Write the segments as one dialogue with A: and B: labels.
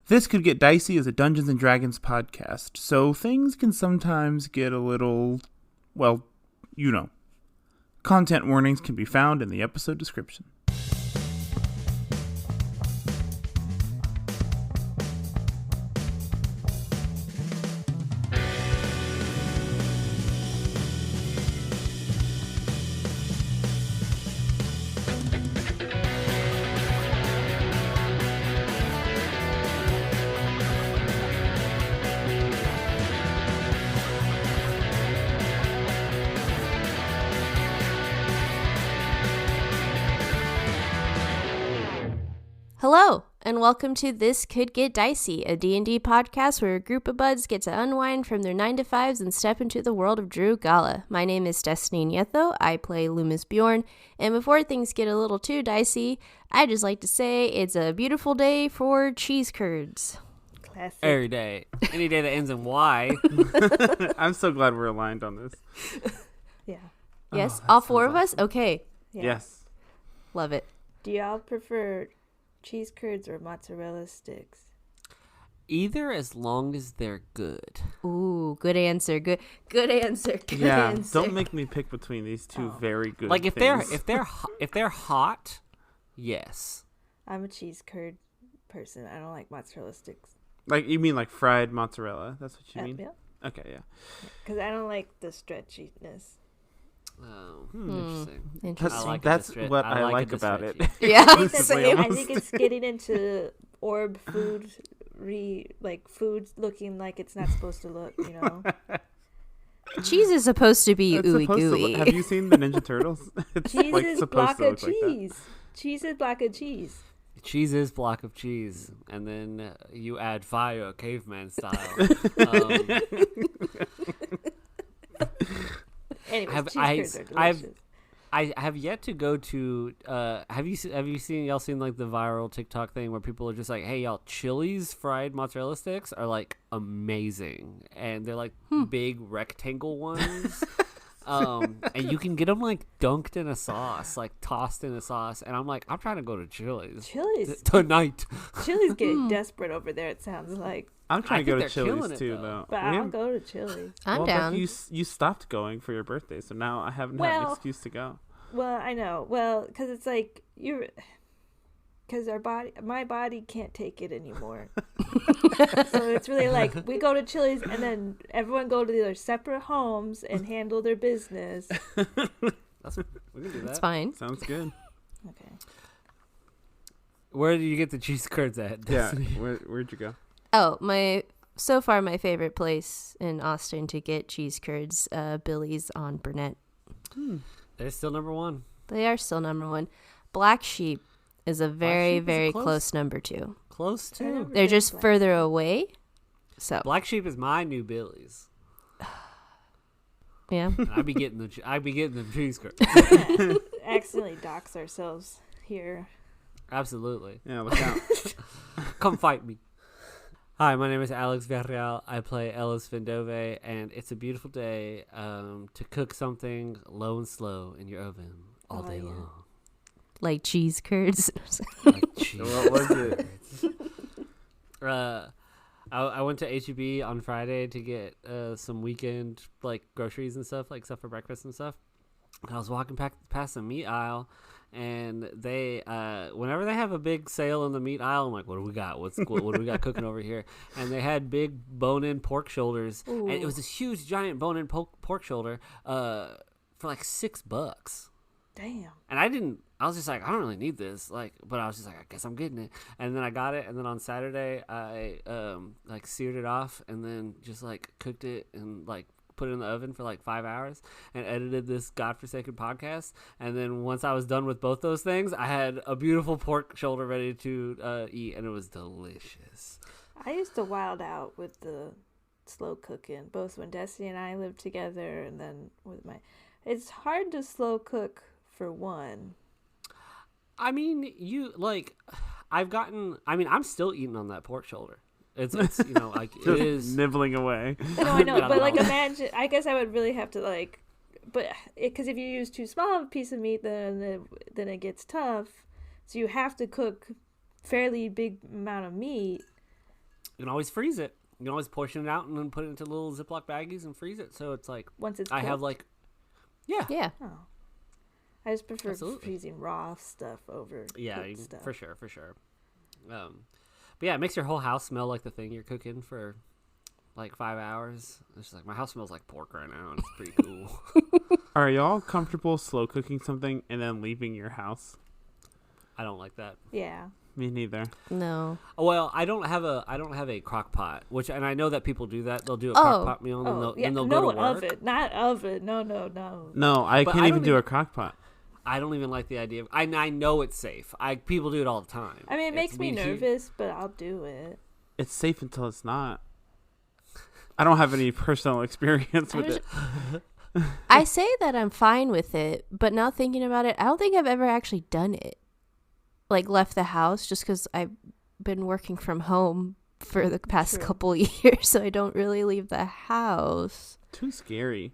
A: This Could Get Dicey is a Dungeons & Dragons podcast, so things can sometimes get a little, well, you know. Content warnings can be found in the episode description.
B: Hello, and welcome to This Could Get Dicey, a D&D podcast where a group of buds get to unwind from their 9-to-5s and step into the world of Drew Gala. My name is Destiny Nieto, I play Loomis Bjorn, and before things get a little too dicey, I'd just like to say it's a beautiful day for cheese curds.
C: Classic.
D: Every day. Any day that ends in Y.
A: I'm so glad we're aligned on this.
C: Yeah.
B: Yes,
A: Oh,
B: all four of us? Okay,
C: Yeah.
A: Yes.
B: love it.
C: Do y'all prefer cheese curds or mozzarella sticks?
D: Either, as long as they're good.
B: Ooh, good answer, good answer, good
A: Yeah,
B: answer.
A: don't make me pick between these two very good
D: Like if
A: things.
D: they're hot, yes.
C: I'm a cheese curd person. I don't like mozzarella sticks.
A: Like, you mean like fried mozzarella? That's what you mean?
C: Yeah.
A: Okay, yeah.
C: Because I don't like the stretchiness.
D: Oh, interesting.
B: Interesting.
D: I like
A: That's
D: it
A: what
D: I
A: I
D: like
A: like
D: it
A: about it.
D: stretchy.
B: Yeah,
C: I think,
B: same.
C: I think it's getting into orb food, food looking like it's not supposed to look, you know?
B: Cheese is supposed to be
A: It's
B: ooey
A: supposed to
B: gooey.
A: look- have you seen the Ninja Turtles? It's
C: Cheese
A: like
C: is
A: supposed
C: block
A: to
C: of
A: look like that.
C: cheese. Cheese is block of cheese.
D: Cheese is block of cheese, and then you add fire, caveman style.
C: Anyways, cheese curds are delicious.
D: I have yet to go to. Have you seen like the viral TikTok thing where people are just like, "Hey y'all, Chili's fried mozzarella sticks are like amazing, and they're like big rectangle ones." And you can get them like dunked in a sauce, like tossed in a sauce. And I'm like, I'm trying to go to Chili's tonight.
C: Chili's getting desperate over there, it sounds like.
A: I'm trying to go to
D: think they're killing
A: Chili's
D: it,
A: too,
D: though.
A: though.
C: But
A: We
C: I'll
A: haven't-
C: go to Chili's.
B: I'm
A: well,
B: down.
A: But you stopped going for your birthday, so now I haven't had an
C: Well-
A: excuse to go.
C: Well, I know. Well, because it's like because my body can't take it anymore. So it's really like we go to Chili's and then everyone go to their separate homes and handle their business.
D: We can do that.
B: It's fine.
A: Sounds good.
C: Okay.
D: Where do you get the cheese curds at?
A: Yeah,
D: Destiny?
A: where'd you go?
B: Oh, so far my favorite place in Austin to get cheese curds, Billy's on Burnett.
D: They're still number one.
B: They are still number one. Black Sheep is a very,
D: Sheep is
B: very
D: close.
B: close number 2.
D: Close to.
B: They're just further away. So,
D: Black Sheep is my new Billy's.
B: yeah.
D: I be getting the cheese curds.
C: Accidentally dox ourselves here.
D: Absolutely.
A: Yeah, look out.
D: Come fight me. Hi, my name is Alex Villarreal. I play Ellis Vindove, and it's a beautiful day to cook something low and slow in your oven all day long.
B: Like cheese curds.
D: Like cheese.
A: What was it?
D: I went to H-E-B on Friday to get some weekend like groceries and stuff for breakfast and stuff. And I was walking past the meat aisle, and they whenever they have a big sale in the meat aisle, I'm like, what do we got? What do we got cooking over here? And they had big bone-in pork shoulders.
C: Ooh.
D: And it was this huge giant bone-in pork shoulder for like $6.
C: Damn.
D: And I was just like, I don't really need this, but I was just like, I guess I'm getting it. And then I got it, and then on Saturday I seared it off and then just like cooked it and like put it in the oven for like 5 hours and edited this godforsaken podcast. And then once I was done with both those things, I had a beautiful pork shoulder ready to eat, and it was delicious.
C: I used to wild out with the slow cooking, both when Destiny and I lived together and then with it's hard to slow cook for one.
D: I mean, I'm still eating on that pork shoulder. It's like it is
A: nibbling away.
C: No, I know,
D: I don't
C: but like
D: know.
C: imagine. I guess I would really have to like, but because if you use too small of a piece of meat, then it gets tough. So you have to cook fairly big amount of meat
D: you can always freeze it. You can always portion it out and then put it into little Ziploc baggies and freeze it. So it's like
C: Once it's
D: I have
C: cooked?
D: like, yeah,
B: Yeah.
C: Oh. I just prefer
D: Absolutely.
C: freezing raw stuff over
D: yeah,
C: cooked stuff.
D: for sure. But yeah, it makes your whole house smell like the thing you're cooking for like 5 hours. It's just like my house smells like pork right now, and it's pretty cool.
A: Are y'all comfortable slow cooking something and then leaving your house?
D: I don't like that.
C: Yeah.
A: Me neither.
B: No.
D: Well, I don't have a crock pot, and I know that people do that. They'll do a
B: Oh.
D: crock pot meal and
C: Oh, yeah.
D: then they'll
C: No
D: go to work.
C: oven, not oven. No.
A: No, I
D: But
A: can't
D: I
A: even
D: don't
A: do
D: even-
A: a crock pot.
D: I don't even like the idea of. I know it's safe. People do it all the time.
C: I mean, it makes me
D: we hear-
C: nervous, but I'll do it.
A: It's safe until it's not. I don't have any personal experience with it.
B: I say that I'm fine with it, but now thinking about it, I don't think I've ever actually done it. Like left the house, just because I've been working from home for the past
C: True.
B: couple years, so I don't really leave the house.
A: Too scary.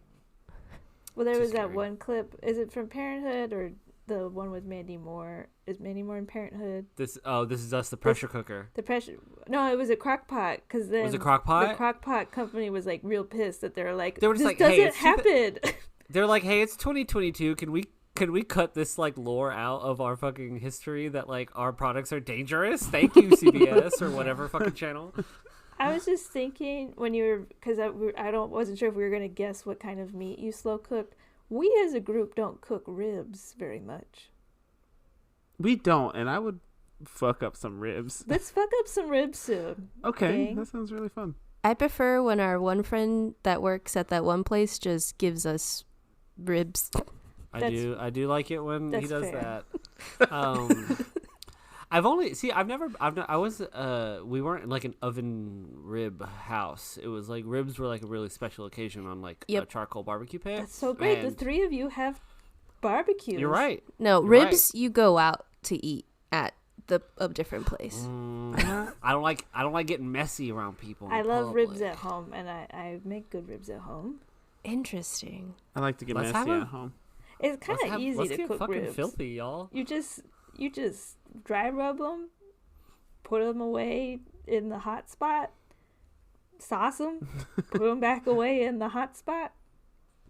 C: Well, there
D: Too
C: was that
D: scary.
C: one clip. Is it from Parenthood or the one with Mandy Moore? Is Mandy Moore in Parenthood?
D: This is us, the pressure cooker.
C: The pressure. No, it was a crock pot. Because then
D: Was it crock pot?
C: the crock pot company was like real pissed that they're like,
D: They were just
C: this
D: like,
C: doesn't
D: hey, it's
C: happen.
D: They're like, hey, it's 2022. Can we cut this like lore out of our fucking history that like our products are dangerous? Thank you, CBS or whatever fucking channel.
C: I was just thinking when you were, because wasn't sure if we were gonna guess what kind of meat you slow cooked. We as a group don't cook ribs very much.
A: We don't, and I would fuck up some ribs.
C: Let's fuck up some ribs soon.
A: Okay,
C: Gang.
A: that sounds really fun.
B: I prefer when our one friend that works at that one place just gives us ribs.
D: I do like it when he
C: That's
D: does
C: fair.
D: that. We weren't in like an oven rib house. It was like ribs were like a really special occasion on like a
B: Yep.
D: charcoal barbecue pit.
C: That's so great. The
D: And
C: three of you have barbecues.
D: You're right.
B: No,
D: You're
B: ribs you go out to eat at a different place.
D: I don't like getting messy around people. in
C: I love ribs
D: public.
C: at home, and I make good ribs at home.
B: Interesting.
A: I like to get
D: Let's
A: messy
D: have
A: at home.
C: It's kind of easy
D: let's
C: to
D: get
C: cook
D: fucking
C: ribs.
D: filthy, y'all.
C: You just dry rub them, put them away in the hot spot, sauce them, put them back away in the hot spot.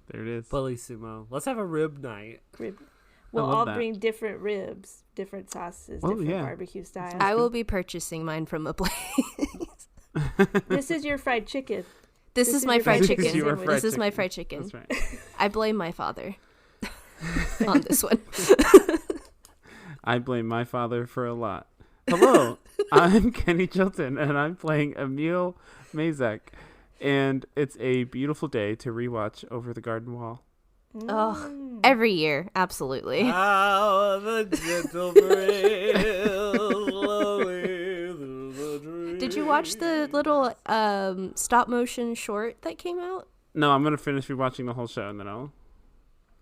A: There it is.
D: Bellissimo. Let's have a rib night.
C: Rib. We'll
A: love
C: all
A: that.
C: bring different ribs, different sauces,
A: Oh,
C: different
A: yeah.
C: barbecue styles.
B: I will be purchasing mine from a place.
C: This is your fried chicken.
B: This is my
C: your
B: fried
A: This
B: chicken.
A: is your fried
B: This is my
A: chicken.
B: fried chicken.
A: That's right.
B: I blame my father on this one.
A: I blame my father for a lot. Hello, I'm Kenny Chilton, and I'm playing Emil Mazak. And it's a beautiful day to rewatch Over the Garden Wall.
B: Oh, every year, absolutely.
D: How the gentle breeze flowing through the trees.
B: Did you watch the little stop motion short that came out?
A: No, I'm gonna finish rewatching the whole show, and then I'll.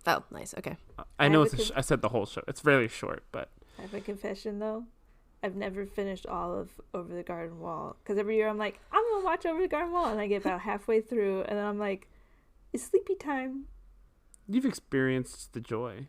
B: Oh, nice. Okay.
A: I know
C: have
A: it's.
C: a
A: I said the whole show. It's very short, but
C: I have a confession though. I've never finished all of Over the Garden Wall because every year I'm like, I'm gonna watch Over the Garden Wall, and I get about halfway through, and then I'm like, it's sleepy time.
A: you've experienced the joy.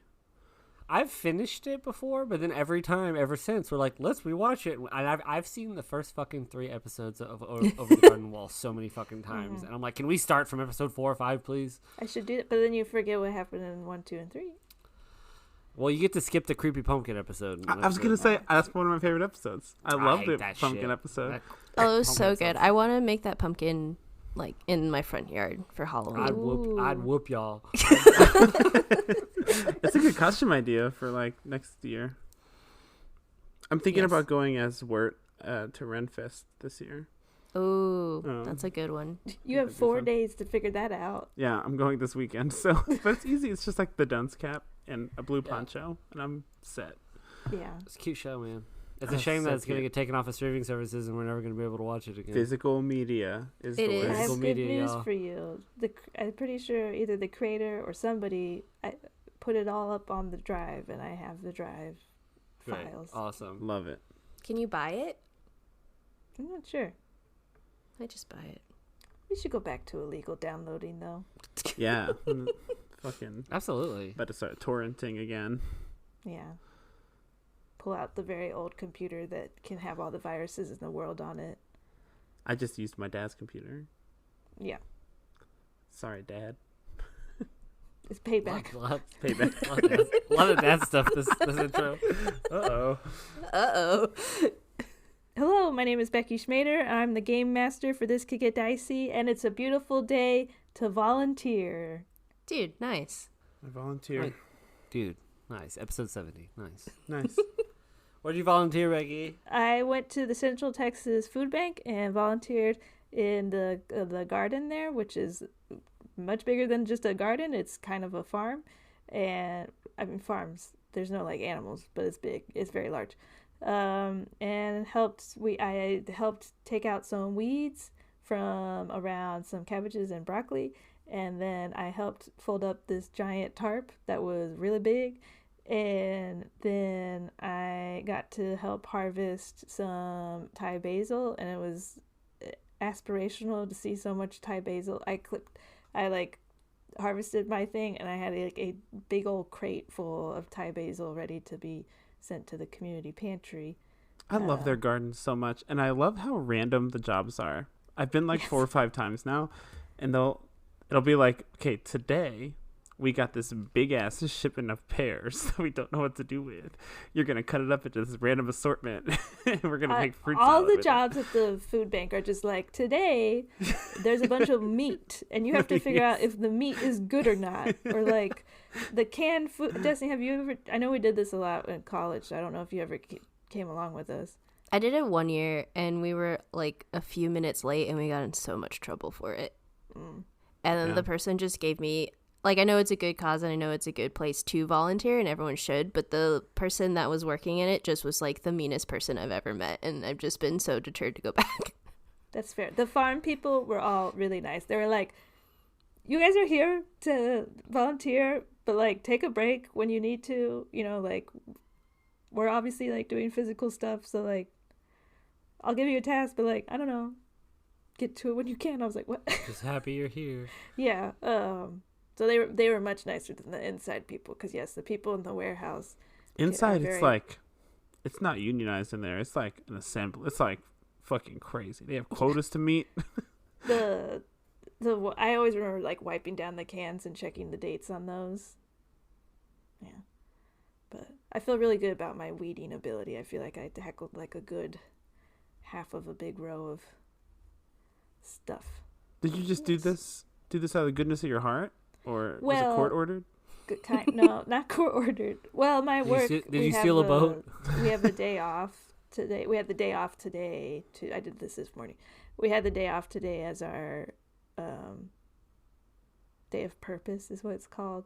D: I've finished it before, but then every time ever since we're like, let's rewatch it. And I've seen the first fucking 3 episodes of Over the Garden Wall so many fucking times, and I'm like, can we start from episode 4 or 5, please?
C: I should do it, but then you forget what happened in 1, 2, and 3.
D: Well, you get to skip the creepy pumpkin episode.
A: I was gonna say that's one of my favorite episodes. I love
D: hate
A: the
D: that
A: pumpkin
D: shit.
A: episode.
D: That-
B: Oh, it was
D: pumpkin
B: so good.
D: episode's-
B: I want to make that pumpkin like in my front yard for Halloween.
D: I'd whoop y'all.
A: It's a good costume idea for like next year. I'm thinking
B: Yes.
A: about going as Wirt to Renfest this year.
B: Ooh,
A: Oh.
B: that's a good one.
C: You have
A: That'd be
C: 4
A: fun.
C: days to figure that out.
A: Yeah, I'm going this weekend. So, but it's easy. It's just like the dunce cap and a blue poncho, and I'm set.
C: Yeah.
D: It's a cute show, man. It's
A: Oh,
D: a shame
A: so
D: that it's going to
A: cute.
D: get taken off of streaming services and we're never going to be able to watch it again.
A: Physical media is
B: It
A: the
B: is.
C: I
A: way.
C: have
D: Physical
C: good
D: media,
C: news
D: y'all.
C: for you. I'm pretty sure either the creator or somebody put it all up on the drive, and I have the drive
D: Great.
C: files.
D: Awesome.
A: Love it.
B: Can you buy it?
C: I'm not sure.
B: I just buy it.
C: We should go back to illegal downloading, though.
A: Yeah. Fucking
D: Absolutely.
A: about to start torrenting again.
C: Yeah. Pull out the very old computer that can have all the viruses in the world on it.
A: I just used my dad's computer.
C: Yeah.
A: Sorry, Dad.
C: It's payback.
A: Payback.
D: A lot of dad stuff this intro.
B: Uh-oh.
C: Hello, my name is Becky Schmader. I'm the game master for This Could Get Dicey, and it's a beautiful day to volunteer.
B: Dude, nice.
A: I volunteer.
D: Dude, nice. Episode 70. Nice.
A: Nice.
D: Where'd you volunteer, Becky?
C: I went to the Central Texas Food Bank and volunteered in the garden there, which is much bigger than just a garden. It's kind of a farm, and I mean farms. There's no like animals, but it's big. It's very large. And I helped take out some weeds from around some cabbages and broccoli, and then I helped fold up this giant tarp that was really big, and then I got to help harvest some Thai basil, and it was aspirational to see so much Thai basil. I harvested my thing, and I had like a big old crate full of Thai basil ready to be sent to the community pantry.
A: I love their gardens so much, and I love how random the jobs are. I've been like 4 or 5 times now, and it'll be like, okay, today we got this big ass shipment of pears that we don't know what to do with. You're gonna cut it up into this random assortment, and we're gonna make fruit salad.
C: All the
A: with
C: jobs at the food bank are just like, today there's a bunch of meat, and you have to figure out if the meat is good or not, or like the canned food. Destiny, have you ever? I know we did this a lot in college. So I don't know if you ever came along with us.
B: I did it one year, and we were like a few minutes late, and we got in so much trouble for it. And then the person just gave me, like, I know it's a good cause, and I know it's a good place to volunteer, and everyone should, but the person that was working in it just was like the meanest person I've ever met, and I've just been so deterred to go back.
C: That's fair. The farm people were all really nice. They were like, you guys are here to volunteer, but like take a break when you need to, you know, like we're obviously like doing physical stuff, so like I'll give you a task, but like I don't know, get to it when you can. I was like, what?
D: Just happy you're here.
C: Yeah. So they were much nicer than the inside people, because yes, the people in the warehouse
A: inside it's like, it's not unionized in there. It's like an assembly. It's like fucking crazy. They have quotas to meet.
C: I always remember like wiping down the cans and checking the dates on those. Yeah. But I feel really good about my weeding ability. I feel like I tackled like a good half of a big row of stuff.
A: Did you just do this out of the goodness of your heart, or was it court ordered?
C: No, not court ordered. Well, my work.
D: Did you steal a boat?
C: We have a day off today. We had the day off today. I did this morning. We had the day off today as our day of purpose is what it's called,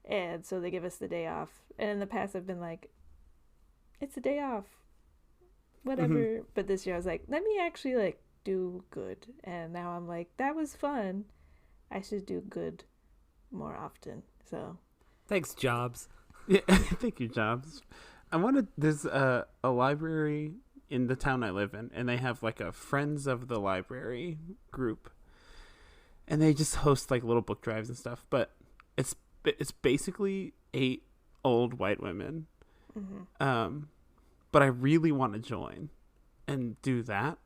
C: and so they give us the day off. And in the past, I've been like, it's a day off, whatever. Mm-hmm. But this year, I was like, let me actually like do good. And now I'm like, that was fun. I should do good more often. So
D: thanks, Jobs.
A: Yeah, thank you, Jobs. There's a library in the town I live in, and they have like a Friends of the Library group, and they just host like little book drives and stuff. But it's basically 8 old white women. Mm-hmm. But I really want to join and do that,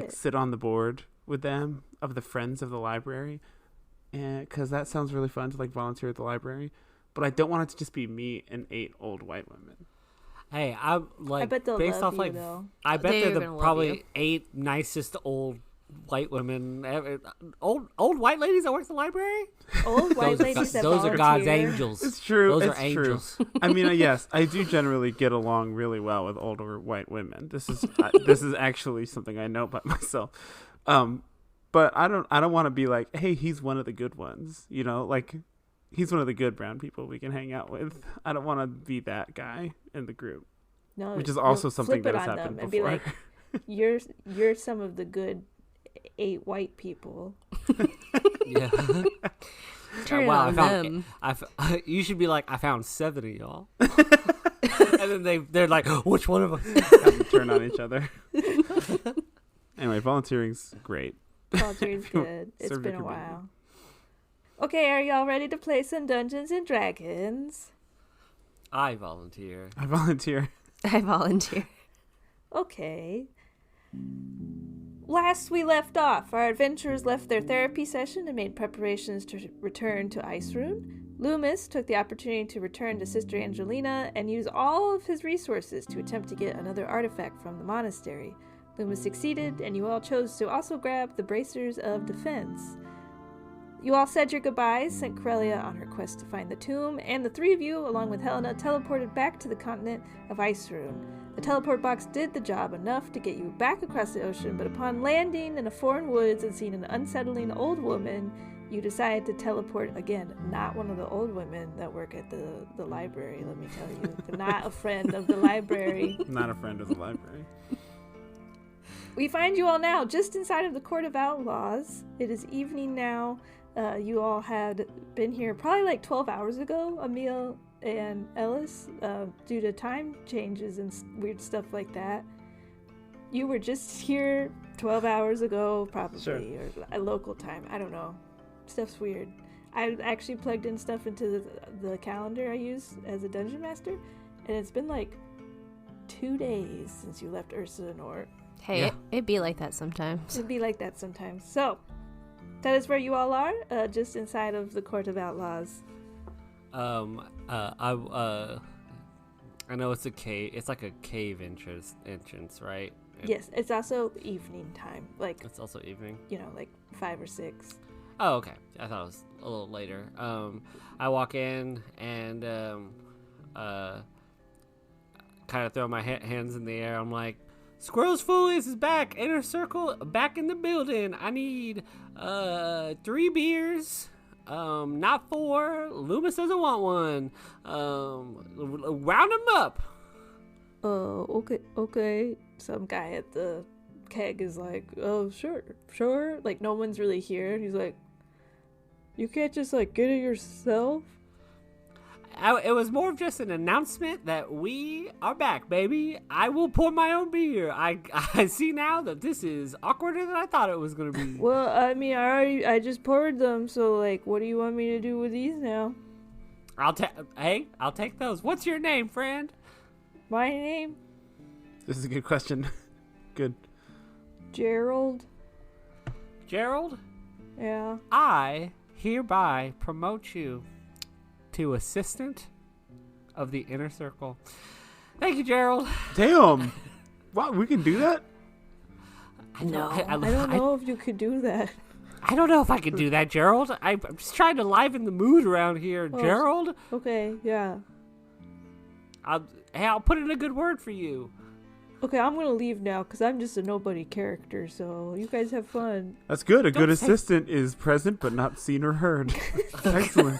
A: sit on the board with them of the Friends of the Library, and because that sounds really fun to like volunteer at the library. But I don't want it to just be me and 8 old white women.
D: Hey, I'm like,
C: I bet they'll
D: based
C: love
D: off like,
C: though.
D: I bet they're the probably
B: you.
D: 8 nicest old white women ever. Old white ladies that work at the library.
C: Old white ladies that
D: those
C: volunteer.
D: are God's angels.
A: It's true.
D: Those
A: it's
D: are angels.
A: True. I mean, yes, I do generally get along really well with older white women. This is actually something I know about myself. But I don't want to be like, hey, he's one of the good ones, you know, like he's one of the good brown people we can hang out with. I don't want to be that guy in the group.
C: No,
A: which is also something that has happened
C: and
A: before.
C: Be like, you're some of the good 8 white people.
D: Yeah. Wow, you should be like, I found 7 of y'all. And then they're like, which one of us?
A: Have to turn on each other. Anyway, volunteering's great.
C: Volunteering's good. It's been a while. Okay, are y'all ready to play some Dungeons and Dragons?
D: I volunteer.
B: I volunteer.
C: Okay. last we left off, our adventurers left their therapy session and made preparations to return to Eistrune. Loomis took the opportunity to return to Sister Angelina and use all of his resources to attempt to get another artifact from the monastery. Loomis succeeded, and you all chose to also grab the Bracers of Defense. You all said your goodbyes, sent Corellia on her quest to find the tomb, and the three of you, along with Helena, teleported back to the continent of Eistrune. The teleport box did the job enough to get you back across the ocean, but upon landing in a foreign woods and seeing an unsettling old woman, you decided to teleport again. Not one of the old women that work at the library, let me tell you. Not a friend of the library.
A: Not a friend of the library.
C: We find you all now just inside of the Court of Outlaws. It is evening now. You all had been here probably like 12 hours ago, Emil and Ellis, due to time changes and weird stuff like that. You were just here 12 hours ago, probably,
A: Sure.
C: or a local time. I don't know. Stuff's weird. I actually plugged in stuff into the calendar I use as a dungeon master, and it's been like 2 days since you left Ursa Nor.
B: Hey,
D: Yeah.
B: it'd be like that sometimes.
C: It'd be like that sometimes. So, that is where you all are, just inside of the Court of Outlaws.
D: I know it's a cave. It's like a cave entrance, right?
C: Yes, it's also evening time, like,
D: It's also evening.
C: like 5 or 6.
D: Oh, okay. I thought it was a little later. I walk in and kind of throw my hands in the air. I'm like, Squirrel's Foolies is back. Inner Circle back in the building. I need 3 beers. Not 4. Loomis doesn't want one. Round them up.
C: Okay. Some guy at the keg is like, oh, sure. Like, no one's really here. And he's like, you can't just, like, get it yourself?
D: It was more of just an announcement that we are back, baby. I will pour my own beer. I see now that this is awkwarder than I thought it was going to be.
C: Well, I mean, I just poured them, so, like, what do you want me to do with these now?
D: I'll take those. What's your name, friend?
C: My name?
A: This is a good question. Good.
C: Gerald?
D: Gerald,
C: Yeah.
D: I hereby promote you to assistant of the Inner Circle. Thank you, Gerald.
A: Damn. Wow, we can do that?
B: No.
C: I don't know if you could do that.
D: I don't know if I can do that, Gerald. I'm just trying to liven the mood around here,
C: Oh.
D: Gerald.
C: Okay, yeah.
D: I'll put in a good word for you.
C: Okay, I'm gonna leave now because I'm just a nobody character, so you guys have fun.
A: That's good. A good
D: Don't say-
A: assistant is present but not seen or heard. Excellent.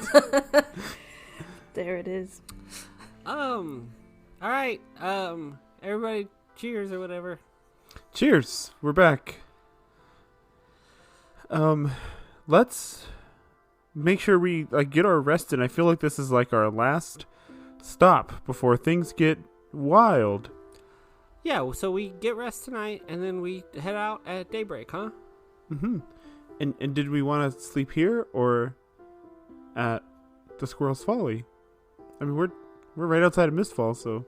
C: There it is.
D: All right. Everybody, cheers or whatever.
A: Cheers. We're back. Let's make sure we get our rest in. I feel like this is like our last stop before things get wild.
D: Yeah, so we get rest tonight, and then we head out at daybreak, huh?
A: Mm-hmm. And did we want to sleep here or at the Squirrel's Folly? I mean, we're right outside of Mistfall, so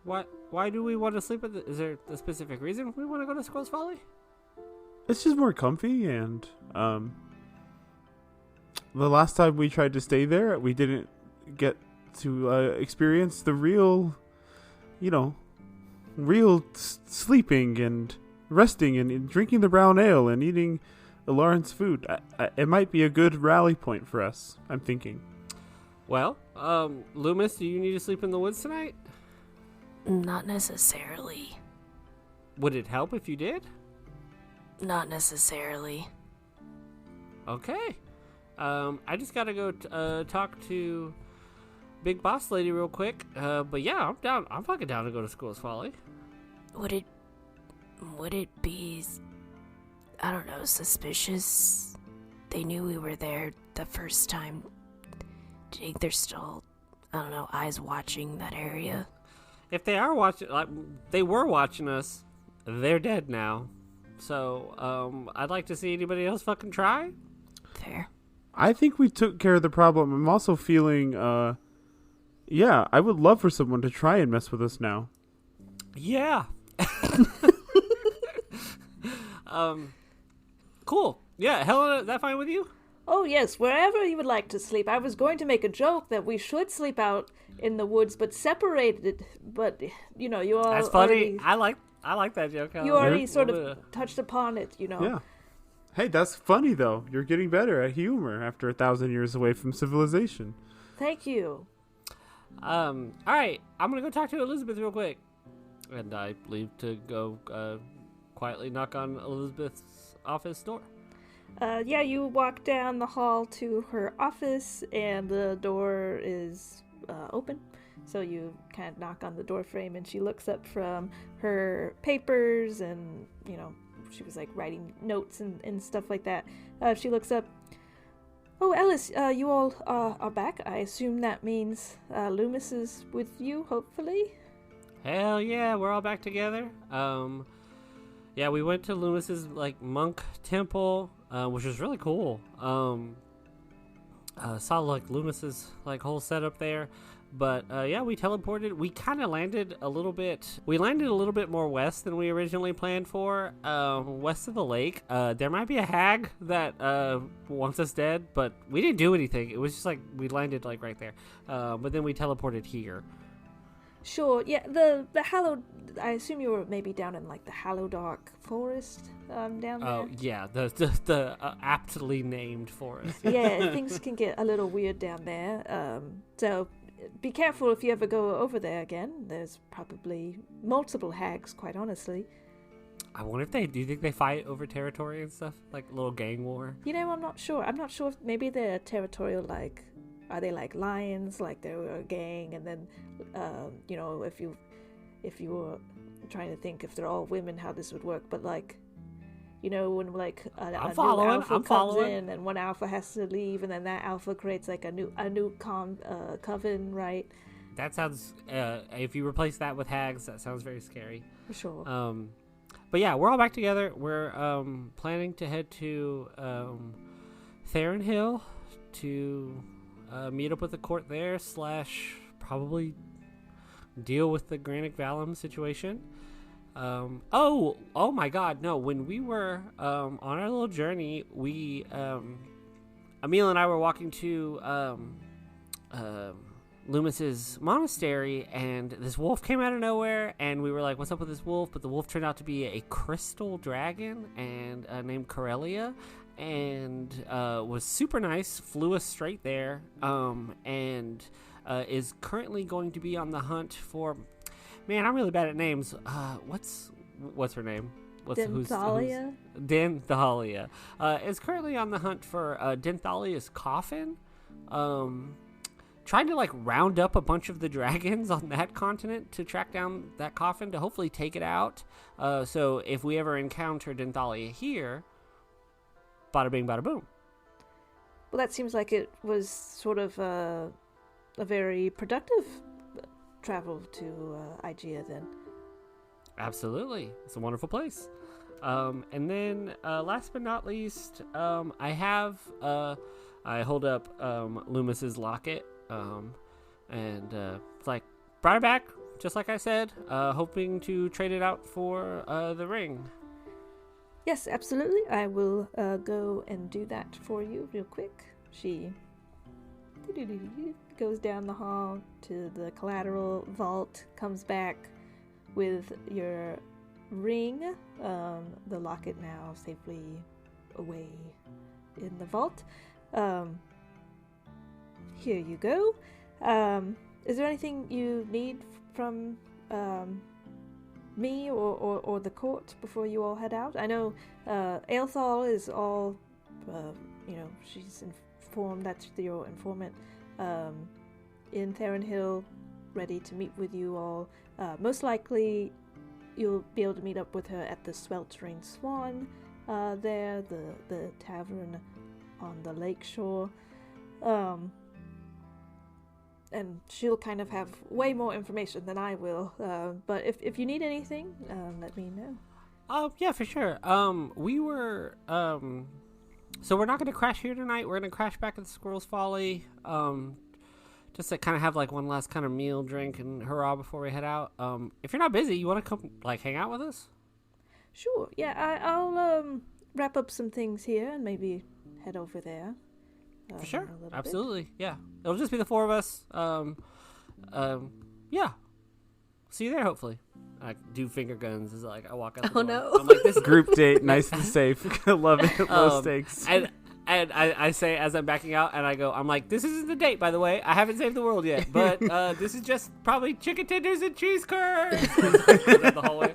D: Why do we want to sleep at is there a specific reason we want to go to Squirrel's Folly?
A: it's just more comfy. And the last time we tried to stay there, we didn't get to experience the real, sleeping and resting and drinking the brown ale and eating Lauren's food. It might be a good rally point for us, I'm thinking.
D: Well, Loomis, do you need to sleep in the woods tonight?
B: Not necessarily.
D: Would it help if you did?
B: Not necessarily.
D: Okay. I just gotta go talk to Big Boss Lady real quick. But yeah, I'm down. I'm fucking down to go to Squirrel's Folly.
B: Would it be, I don't know, suspicious? They knew we were there the first time. Do you think they're still, I don't know, eyes watching that area?
D: If they are watching, they were watching us. They're dead now. So, I'd like to see anybody else fucking try.
B: Fair.
A: I think we took care of the problem. I'm also feeling, I would love for someone to try and mess with us now.
D: Yeah. Cool. Yeah, Helena, is that fine with you?
C: Oh, yes, wherever you would like to sleep. I was going to make a joke that we should sleep out in the woods, but separated. But, you know, you all
D: That's funny.
C: already,
D: I like that joke.
C: you already
A: Yeah.
C: sort of touched upon it, you know.
A: Yeah. Hey, that's funny, though. You're getting better at humor after 1,000 years away from civilization.
C: Thank you.
D: All right, I'm gonna go talk to Elizabeth real quick, and I leave to go quietly knock on Elizabeth's office door.
C: Yeah, you walk down the hall to her office, and the door is open. So you kind of knock on the door frame, and she looks up from her papers, and, you know, she was, like, writing notes and stuff like that. She looks up. Oh, Ellis, you all are back. I assume that means Loomis is with you, hopefully?
D: Hell yeah, we're all back together. Yeah, we went to Loomis's like monk temple, which was really cool. Saw like Loomis's like whole setup there, but yeah, we teleported. We kind of landed a little bit. We landed a little bit more west than we originally planned for, west of the lake. There might be a hag that wants us dead, but we didn't do anything. It was just like we landed like right there, but then we teleported here.
C: Sure, yeah, the hallowed... I assume you were maybe down in, like, the Hallowdark Forest down there?
D: Oh, yeah, the aptly named forest.
C: Yeah, things can get a little weird down there. So be careful if you ever go over there again. There's probably multiple hags, quite honestly.
D: I wonder if do you think they fight over territory and stuff? Like a little gang war?
C: You know, I'm not sure. I'm not sure if maybe they're territorial, like... Are they like lions, like they were a gang, and then, you know, if you were trying to think if they're all women, how this would work, but like, you know, when like a new alpha comes in, and one alpha has to leave, and then that alpha creates like a new coven, right?
D: That sounds. If you replace that with hags, that sounds very scary.
C: For sure.
D: But yeah, we're all back together. We're planning to head to Theron Hill to. Meet up with the court there / probably deal with the Granic Valum situation. Oh my god, no, when we were on our little journey, we Emil and I were walking to Loomis's monastery, and this wolf came out of nowhere, and we were like, what's up with this wolf? But the wolf turned out to be a crystal dragon and named Corellia, and was super nice, flew us straight there, and is currently going to be on the hunt for... Man, I'm really bad at names. What's her name?
C: Denthalia?
D: Denthalia. Is currently on the hunt for Denthalia's coffin. Trying to like round up a bunch of the dragons on that continent to track down that coffin to hopefully take it out. So if we ever encounter Denthalia here... Bada bing, bada boom.
C: Well, that seems like it was sort of a very productive travel to Igea then.
D: Absolutely. It's a wonderful place. And then last but not least, I hold up Loomis's locket, and it's like, brought it back, just like I said, hoping to trade it out for the ring.
C: Yes, absolutely. I will go and do that for you real quick. She goes down the hall to the collateral vault, comes back with your ring, the locket now safely away in the vault. Here you go. Is there anything you need from me or the court before you all head out? I know Aelthal is all, she's informed, that's your informant, in Theron Hill, ready to meet with you all. Most likely you'll be able to meet up with her at the Sweltering Swan there, the tavern on the lakeshore. And she'll kind of have way more information than I will. But if you need anything, let me know.
D: Yeah, for sure. We were, so we're not going to crash here tonight. We're going to crash back at the Squirrel's Folly. Just to kind of have like one last kind of meal, drink, and hurrah before we head out. If you're not busy, you want to come like hang out with us?
C: Sure. Yeah, I'll wrap up some things here and maybe head over there.
D: For sure.
C: in a little bit.
D: Absolutely. Yeah. It'll just be the four of us. Yeah. See you there, hopefully. I do finger guns as I walk out the door.
B: no.
D: I'm like, this
A: Group date, nice and safe. Love it. Low stakes.
D: And I say as I'm backing out, and I go, I'm like, this isn't the date, by the way. I haven't saved the world yet, but this is just probably chicken tenders and cheese curds. The hallway.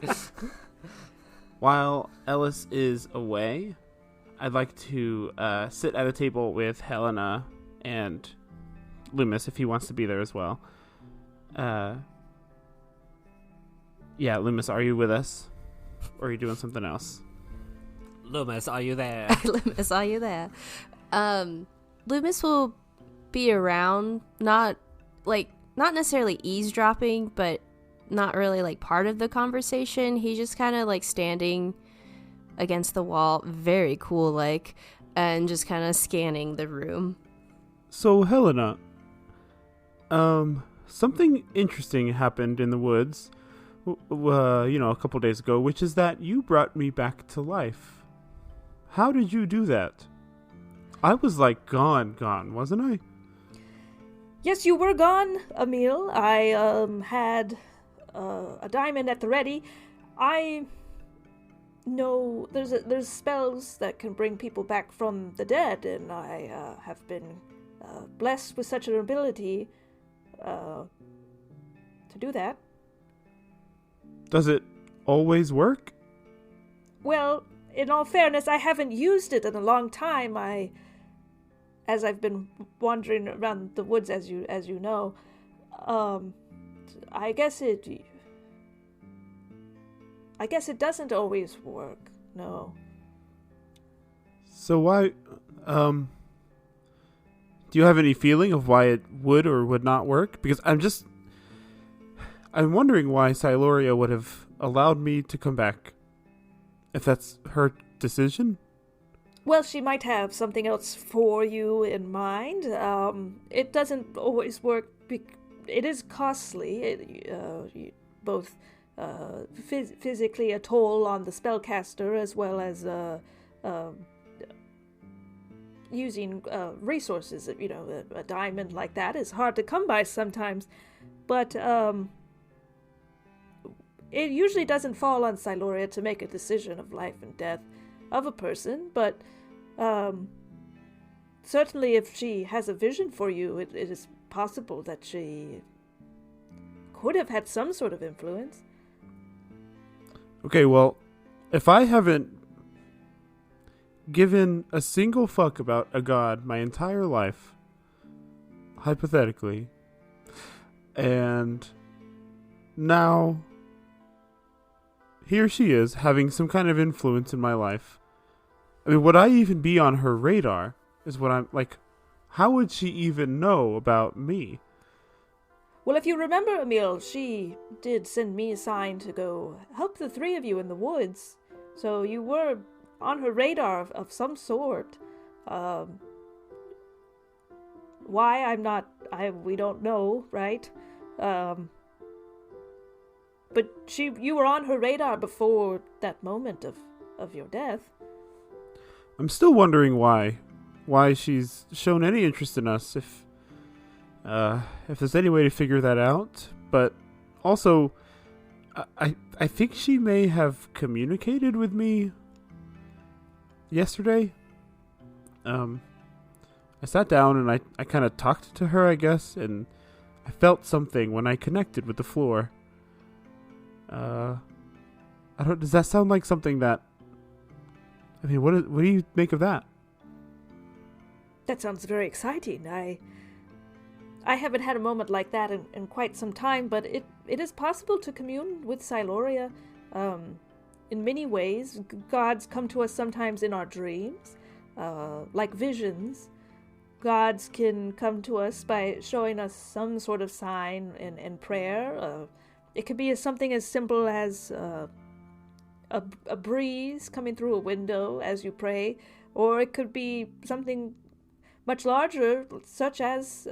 A: While Ellis is away, I'd like to sit at a table with Helena and Loomis if he wants to be there as well. Yeah, Loomis, are you with us? Or are you doing something else?
D: Loomis, are you there?
B: Loomis, are you there? Loomis will be around, not necessarily eavesdropping, but not really like part of the conversation. He's just kind of like standing against the wall, very cool like, and just kind of scanning the room.
A: So, Helena, something interesting happened in the woods, a couple days ago, which is that you brought me back to life. How did you do that? I was like gone, wasn't I?
C: Yes, you were gone, Emil. I had a diamond at the ready. I know there's spells that can bring people back from the dead, and I have been blessed with such an ability to do that.
A: Does it always work?
C: Well, in all fairness, I haven't used it in a long time. As I've been wandering around the woods, as you know, I guess it doesn't always work. No.
A: So why, do you have any feeling of why it would or would not work? Because I'm wondering why Siloria would have allowed me to come back. If that's her decision?
C: Well, she might have something else for you in mind. It doesn't always work. It is costly. Both physically a toll on the spellcaster as well as using resources. A diamond like that is hard to come by sometimes. But it usually doesn't fall on Siloria to make a decision of life and death of a person, but certainly if she has a vision for you, it is possible that she could have had some sort of influence.
A: Okay, well, if I haven't given a single fuck about a god my entire life, hypothetically, and now here she is having some kind of influence in my life. I mean, would I even be on her radar? Is what I'm like. How would she even know about me?
C: Well, if you remember, Emil, she did send me a sign to go help the three of you in the woods. So you were on her radar of some sort. Why we don't know, right? But you were on her radar before that moment of your death.
A: I'm still wondering why she's shown any interest in us. If there's any way to figure that out, but also, I think she may have communicated with me yesterday. I sat down and I kind of talked to her, I guess, and I felt something when I connected with the floor. Does that sound like something that, I mean, what do you make of that?
C: That sounds very exciting. I haven't had a moment like that in quite some time, but it is possible to commune with Siloria in many ways. Gods come to us sometimes in our dreams, like visions. Gods can come to us by showing us some sort of sign in prayer. It could be something as simple as a breeze coming through a window as you pray, or it could be something much larger, such as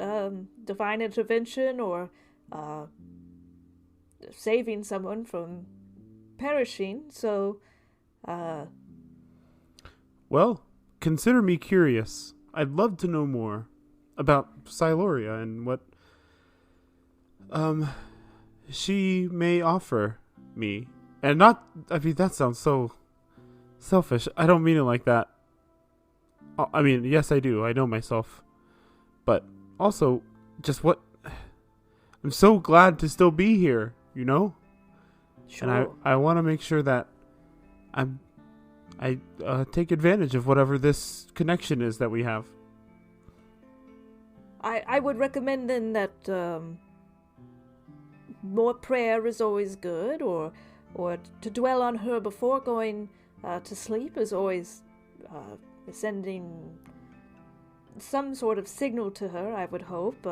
C: divine intervention or saving someone from perishing. So
A: Well, consider me curious. I'd love to know more about Siloria and what she may offer me. And not, I mean, that sounds so selfish. I don't mean it like that. I mean, yes, I do. I know myself. But also, just what... I'm so glad to still be here, you know?
C: Sure.
A: And I want to make sure that I take advantage of whatever this connection is that we have.
C: I would recommend then that more prayer is always good, or to dwell on her before going to sleep is always sending some sort of signal to her, I would hope.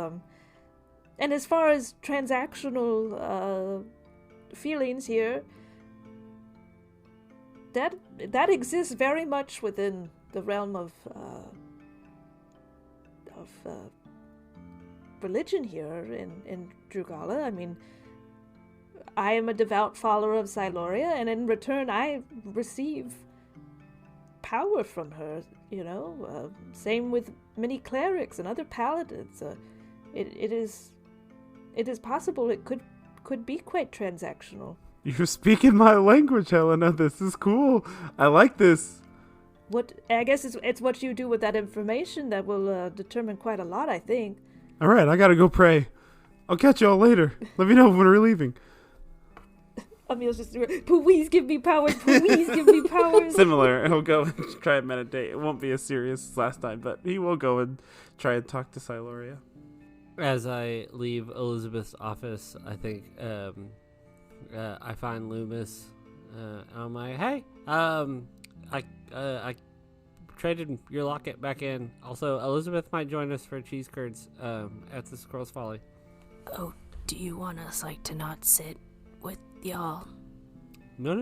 C: And as far as transactional feelings here, that exists very much within the realm of religion here in Drugala. I mean, I am a devout follower of Siloria, and in return I receive power from her, you know. Same with many clerics and other paladins. It is possible it could be quite transactional.
A: You're speaking my language, Helena. This is cool. I like this.
C: What I guess it's what you do with that information that will determine quite a lot, I think.
A: All right, I gotta go pray. I'll catch y'all later. Let me know when we're leaving.
C: Emil's just please give me powers. Please give me powers.
A: Similar. He'll go and try and meditate. It won't be as serious as last time, but he will go and try and talk to Siloria.
D: As I leave Elizabeth's office, I think I find Loomis. And I'm like, hey, I traded your locket back in. Also, Elizabeth might join us for cheese curds at the Squirrel's Folly.
B: Oh, do you want us, like, to not sit with y'all?
D: No.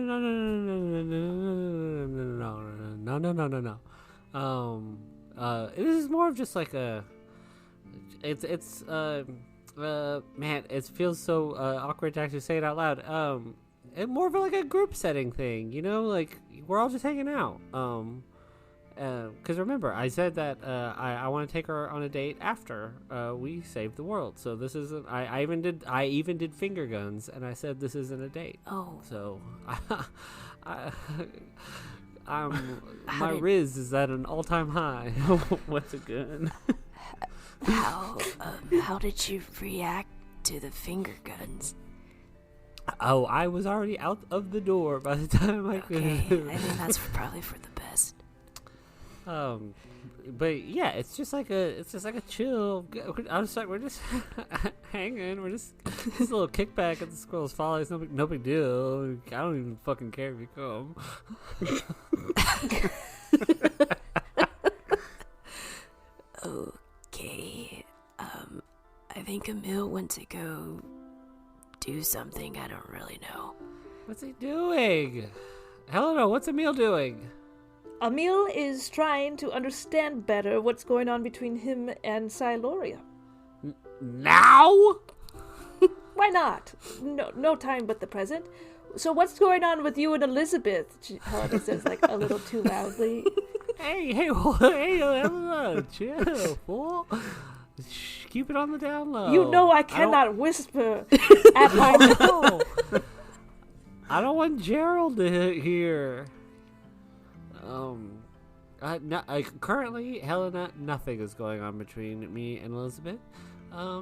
D: It is more of just like a. It's man, it feels so awkward to actually say it out loud. It's more of like a group setting thing, you know, like we're all just hanging out. Because remember, I said that I want to take her on a date after we saved the world. So this isn't. I even did finger guns, and I said this isn't a date.
B: Oh,
D: So my Riz is at an all-time high.
A: What's a gun?
B: how did you react to the finger guns?
D: Oh, I was already out of the door by the time I could.
B: Okay, I think that's probably for the best.
D: But yeah, it's just like a chill. I'm just like we're just hanging. We're just a little kickback at the Squirrel's Folly. It's no big deal. I don't even fucking care if you come.
B: Okay. I think Emil went to go do something. I don't really know.
D: What's he doing? Helena, what's Emil doing?
C: Emil is trying to understand better what's going on between him and Siloria.
D: Now?
C: Why not? No time but the present. So what's going on with you and Elizabeth? Helena says, like, a little too loudly.
D: Hey, Helena, chill, fool. Keep it on the down low.
C: You know I cannot whisper at my
D: No. I don't want Gerald to hear. Currently, Helena, nothing is going on between me and Elizabeth. I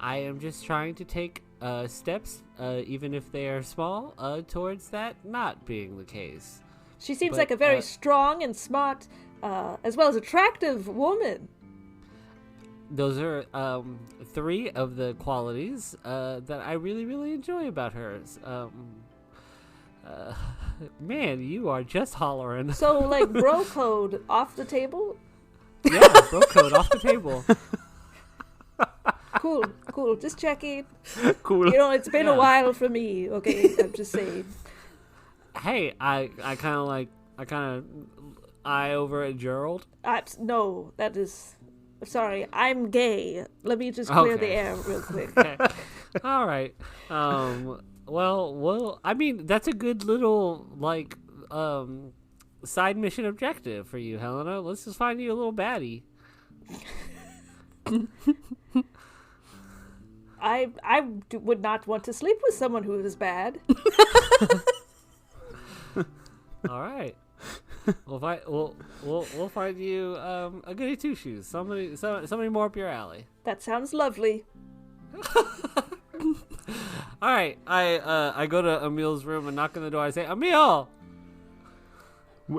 D: am just trying to take steps, even if they are small, towards that not being the case.
C: She seems like a very strong and smart, as well as attractive woman.
D: Those are 3 of the qualities that I really, really enjoy about hers. Man, you are just hollering.
C: So, like, bro code off the table?
D: Yeah, bro code off the table.
C: Cool. Just checking.
A: Cool.
C: You know, it's been a while for me, okay? I'm just saying.
D: Hey, I kind of eye over at Gerald.
C: No, that is... Sorry, I'm gay. Let me just clear the air real quick.
D: Okay. All right. Well, I mean, that's a good little, like, side mission objective for you, Helena. Let's just find you a little baddie.
C: would not want to sleep with someone who is bad.
D: All right. We'll find you a goody two shoes. Somebody more up your alley.
C: That sounds lovely.
D: All right. I go to Emil's room and knock on the door. I say, Emil.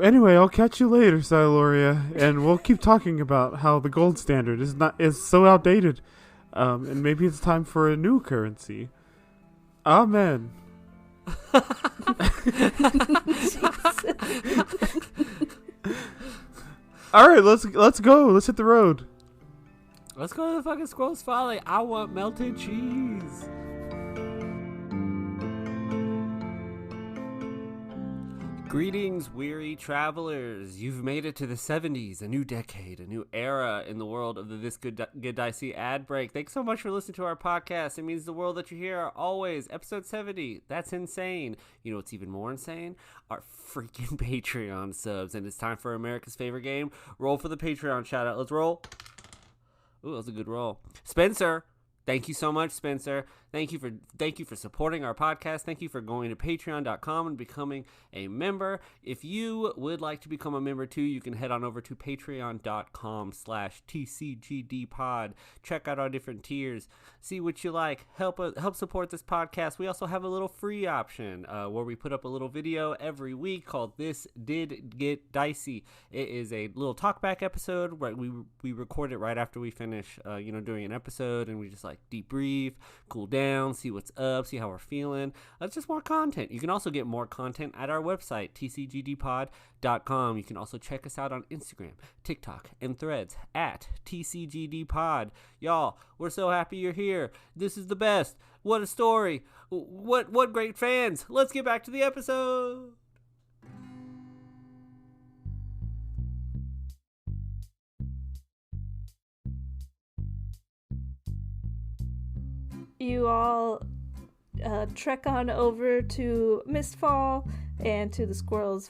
A: Anyway, I'll catch you later, Siloria, and we'll keep talking about how the gold standard is so outdated, and maybe it's time for a new currency. Amen. All right, let's go. Let's hit the road.
D: Let's go to the fucking Squirrel's Folly. I want melted cheese. Greetings, weary travelers. You've made it to the 70s, a new decade, a new era in the world of the This Good Dicey ad break. Thanks so much for listening to our podcast. It means the world that you hear are always episode 70. That's insane. You know what's even more insane? Our freaking Patreon subs. And it's time for America's favorite game. Roll for the Patreon shout out. Let's roll. Ooh, that was a good roll. Spencer. Thank you so much, Spencer. Thank you for supporting our podcast. Thank you for going to patreon.com and becoming a member. If you would like to become a member too, you can head on over to patreon.com/tcgdpod. Check out our different tiers. See what you like. Help support this podcast. We also have a little free option where we put up a little video every week called This Did Get Dicey. It is a little talkback episode where we record it right after we finish doing an episode, and we just like debrief, cool down, see what's up, see how we're feeling. That's just more content. You can also get more content at our website, tcgdpod.com. You can also check us out on Instagram, TikTok, and Threads at tcgdpod. Y'all, we're so happy you're here. This is the best. What a story. What great fans. Let's get back to the episode.
C: You all trek on over to Mistfall and to the Squirrel's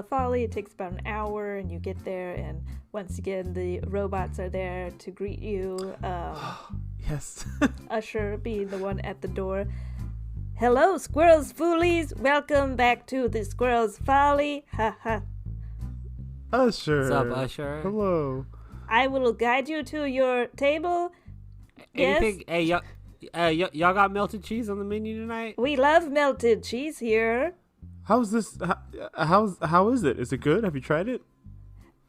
C: Folly. It takes about an hour, and you get there, and once again, the robots are there to greet you.
A: Yes.
C: Usher being the one at the door. Hello, Squirrels, Foolies. Welcome back to the Squirrel's Folly. Ha ha.
A: Usher.
D: What's up, Usher?
A: Hello.
C: I will guide you to your table.
D: Anything?
C: Yes?
D: Hey, y'all got melted cheese on the menu tonight?
C: We love melted cheese here.
A: How's this? How is it? Is it good? Have you tried it?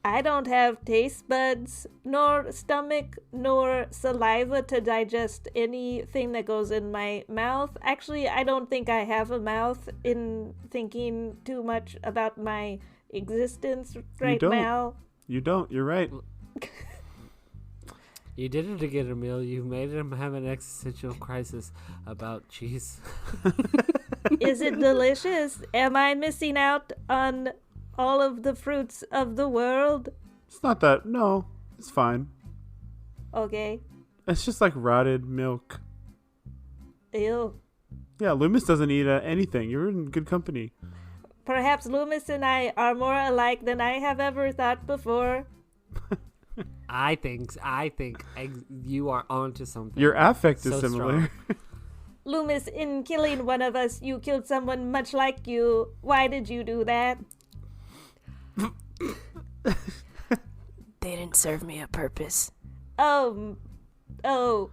C: I don't have taste buds, nor stomach, nor saliva to digest anything that goes in my mouth. Actually, I don't think I have a mouth in thinking too much about my existence right now.
A: You don't. You're right.
D: You did it again, Emil. You made him have an existential crisis about cheese.
C: Is it delicious? Am I missing out on all of the fruits of the world?
A: It's not that. No, it's fine.
C: Okay.
A: It's just like rotted milk.
C: Ew.
A: Yeah, Loomis doesn't eat anything. You're in good company.
C: Perhaps Loomis and I are more alike than I have ever thought before.
D: I think you are onto something.
A: Your affect is
D: So
A: similar.
C: Loomis, in killing one of us, you killed someone much like you. Why did you do that?
B: They didn't serve me a purpose.
C: Oh. Oh.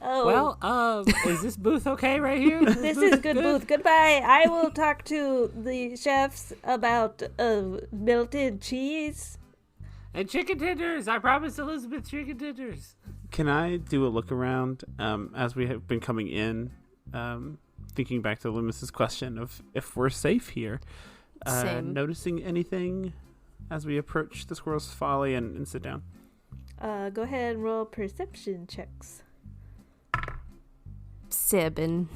D: Well, is this booth okay right here?
C: This is good booth. Goodbye. I will talk to the chefs about melted cheese.
D: And chicken tenders. I promised Elizabeth chicken tenders.
A: Can I do a look around as we have been coming in, thinking back to Loomis's question of if we're safe here?
B: Same.
A: Noticing anything as we approach the Squirrel's Folly and sit down?
C: Go ahead and roll perception checks.
B: 7.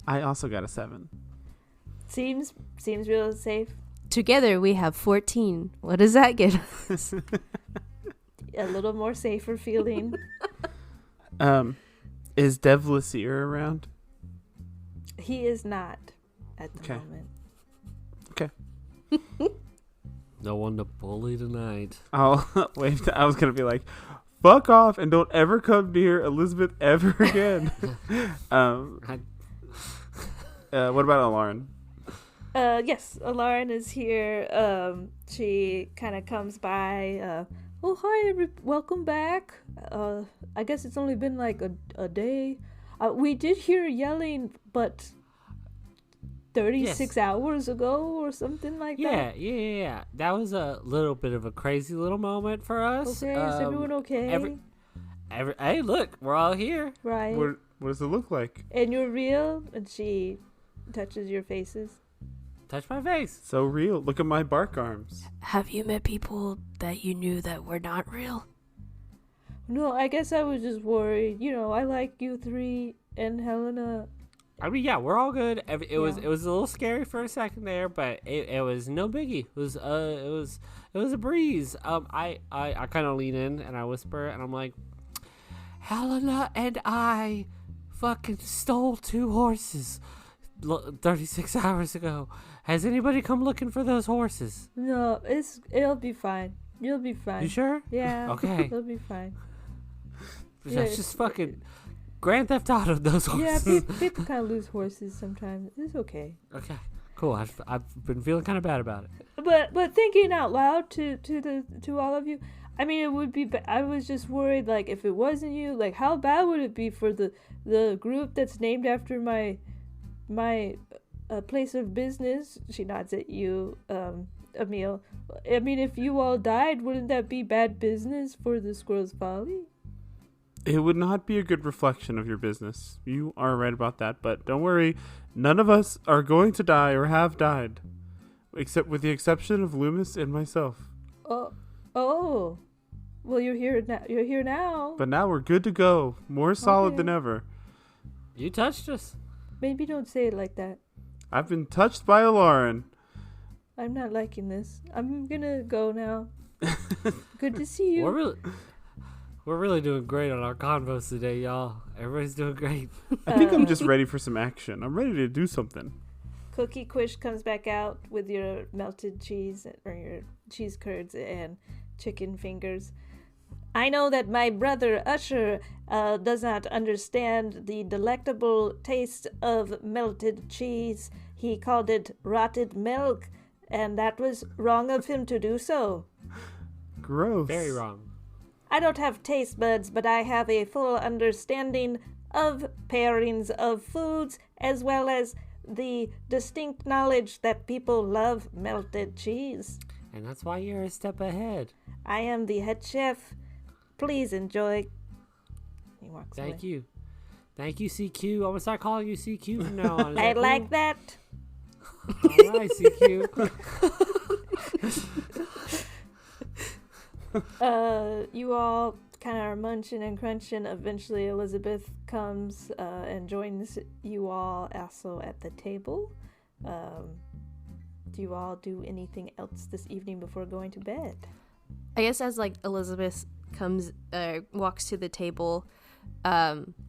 A: I also got a 7.
C: Seems real safe.
B: Together we have 14. What does that get us?
C: A little more safer feeling.
A: Is Devlasier around?
C: He is not at the
A: Okay.
C: moment.
A: Okay.
D: No one to bully tonight.
A: I'll wait. I was gonna be like, fuck off and don't ever come near Elizabeth ever again. What about Alarin?
C: Yes, Alarin is here. She kind of comes by. Oh, hi, welcome back. I guess it's only been like a day. We did hear yelling, but 36 hours ago or something like that.
D: Yeah. That was a little bit of a crazy little moment for us.
C: Okay, is everyone okay?
D: Hey, look, we're all here.
C: Right.
A: What does it look like?
C: And you're real? And she touches your faces.
D: Touch my face.
A: So real. Look at my bark arms.
B: Have you met people that you knew that were not real?
C: No, I guess I was just worried. You know, I like you three and Helena.
D: I mean, yeah, we're all good. It was a little scary for a second there, but it was no biggie. It was a breeze. I kind of lean in and I whisper and I'm like, Helena and I fucking stole 2 horses 36 hours ago. Has anybody come looking for those horses?
C: No, it'll be fine. You'll be fine.
D: You sure?
C: Yeah.
D: Okay.
C: It'll be fine.
D: That's just fucking Grand Theft Auto those
C: Yeah,
D: horses.
C: people kind of lose horses sometimes. It's okay.
D: Okay, cool. I've been feeling kind of bad about it.
C: But thinking out loud to all of you, I mean, it would be. I was just worried, like, if it wasn't you, like, how bad would it be for the group that's named after my place of business? She nods at you, Emil. I mean, if you all died, wouldn't that be bad business for the Squirrel's Folly?
A: It would not be a good reflection of your business. You are right about that, but don't worry. None of us are going to die or have died, except with the exception of Loomis and myself.
C: Oh. Well, you're here now. You're here now.
A: But now we're good to go. More solid
C: Okay.
A: than ever.
D: You touched us.
C: Maybe don't say it like that.
A: I've been touched by Alarin.
C: I'm not liking this. I'm gonna go now. Good to see you.
D: We're really doing great on our convos today, y'all. Everybody's doing great.
A: I think I'm just ready for some action. I'm ready to do something.
C: Cookie Quish comes back out with your melted cheese or your cheese curds and chicken fingers. I know that my brother Usher does not understand the delectable taste of melted cheese. He called it rotted milk, and that was wrong of him to do so.
A: Gross.
D: Very wrong.
C: I don't have taste buds, but I have a full understanding of pairings of foods, as well as the distinct knowledge that people love melted cheese.
D: And that's why you're a step ahead.
C: I am the head chef. Please enjoy. He walks away.
D: Thank you. Thank you, CQ. I'm going to start calling you CQ from now on. Is
C: I
D: that
C: like
D: cool?
C: that.
D: All right, CQ.
C: You all kind of are munching and crunching. Eventually, Elizabeth comes and joins you all also at the table. Do you all do anything else this evening before going to bed?
B: I guess as like Elizabeth walks to the table,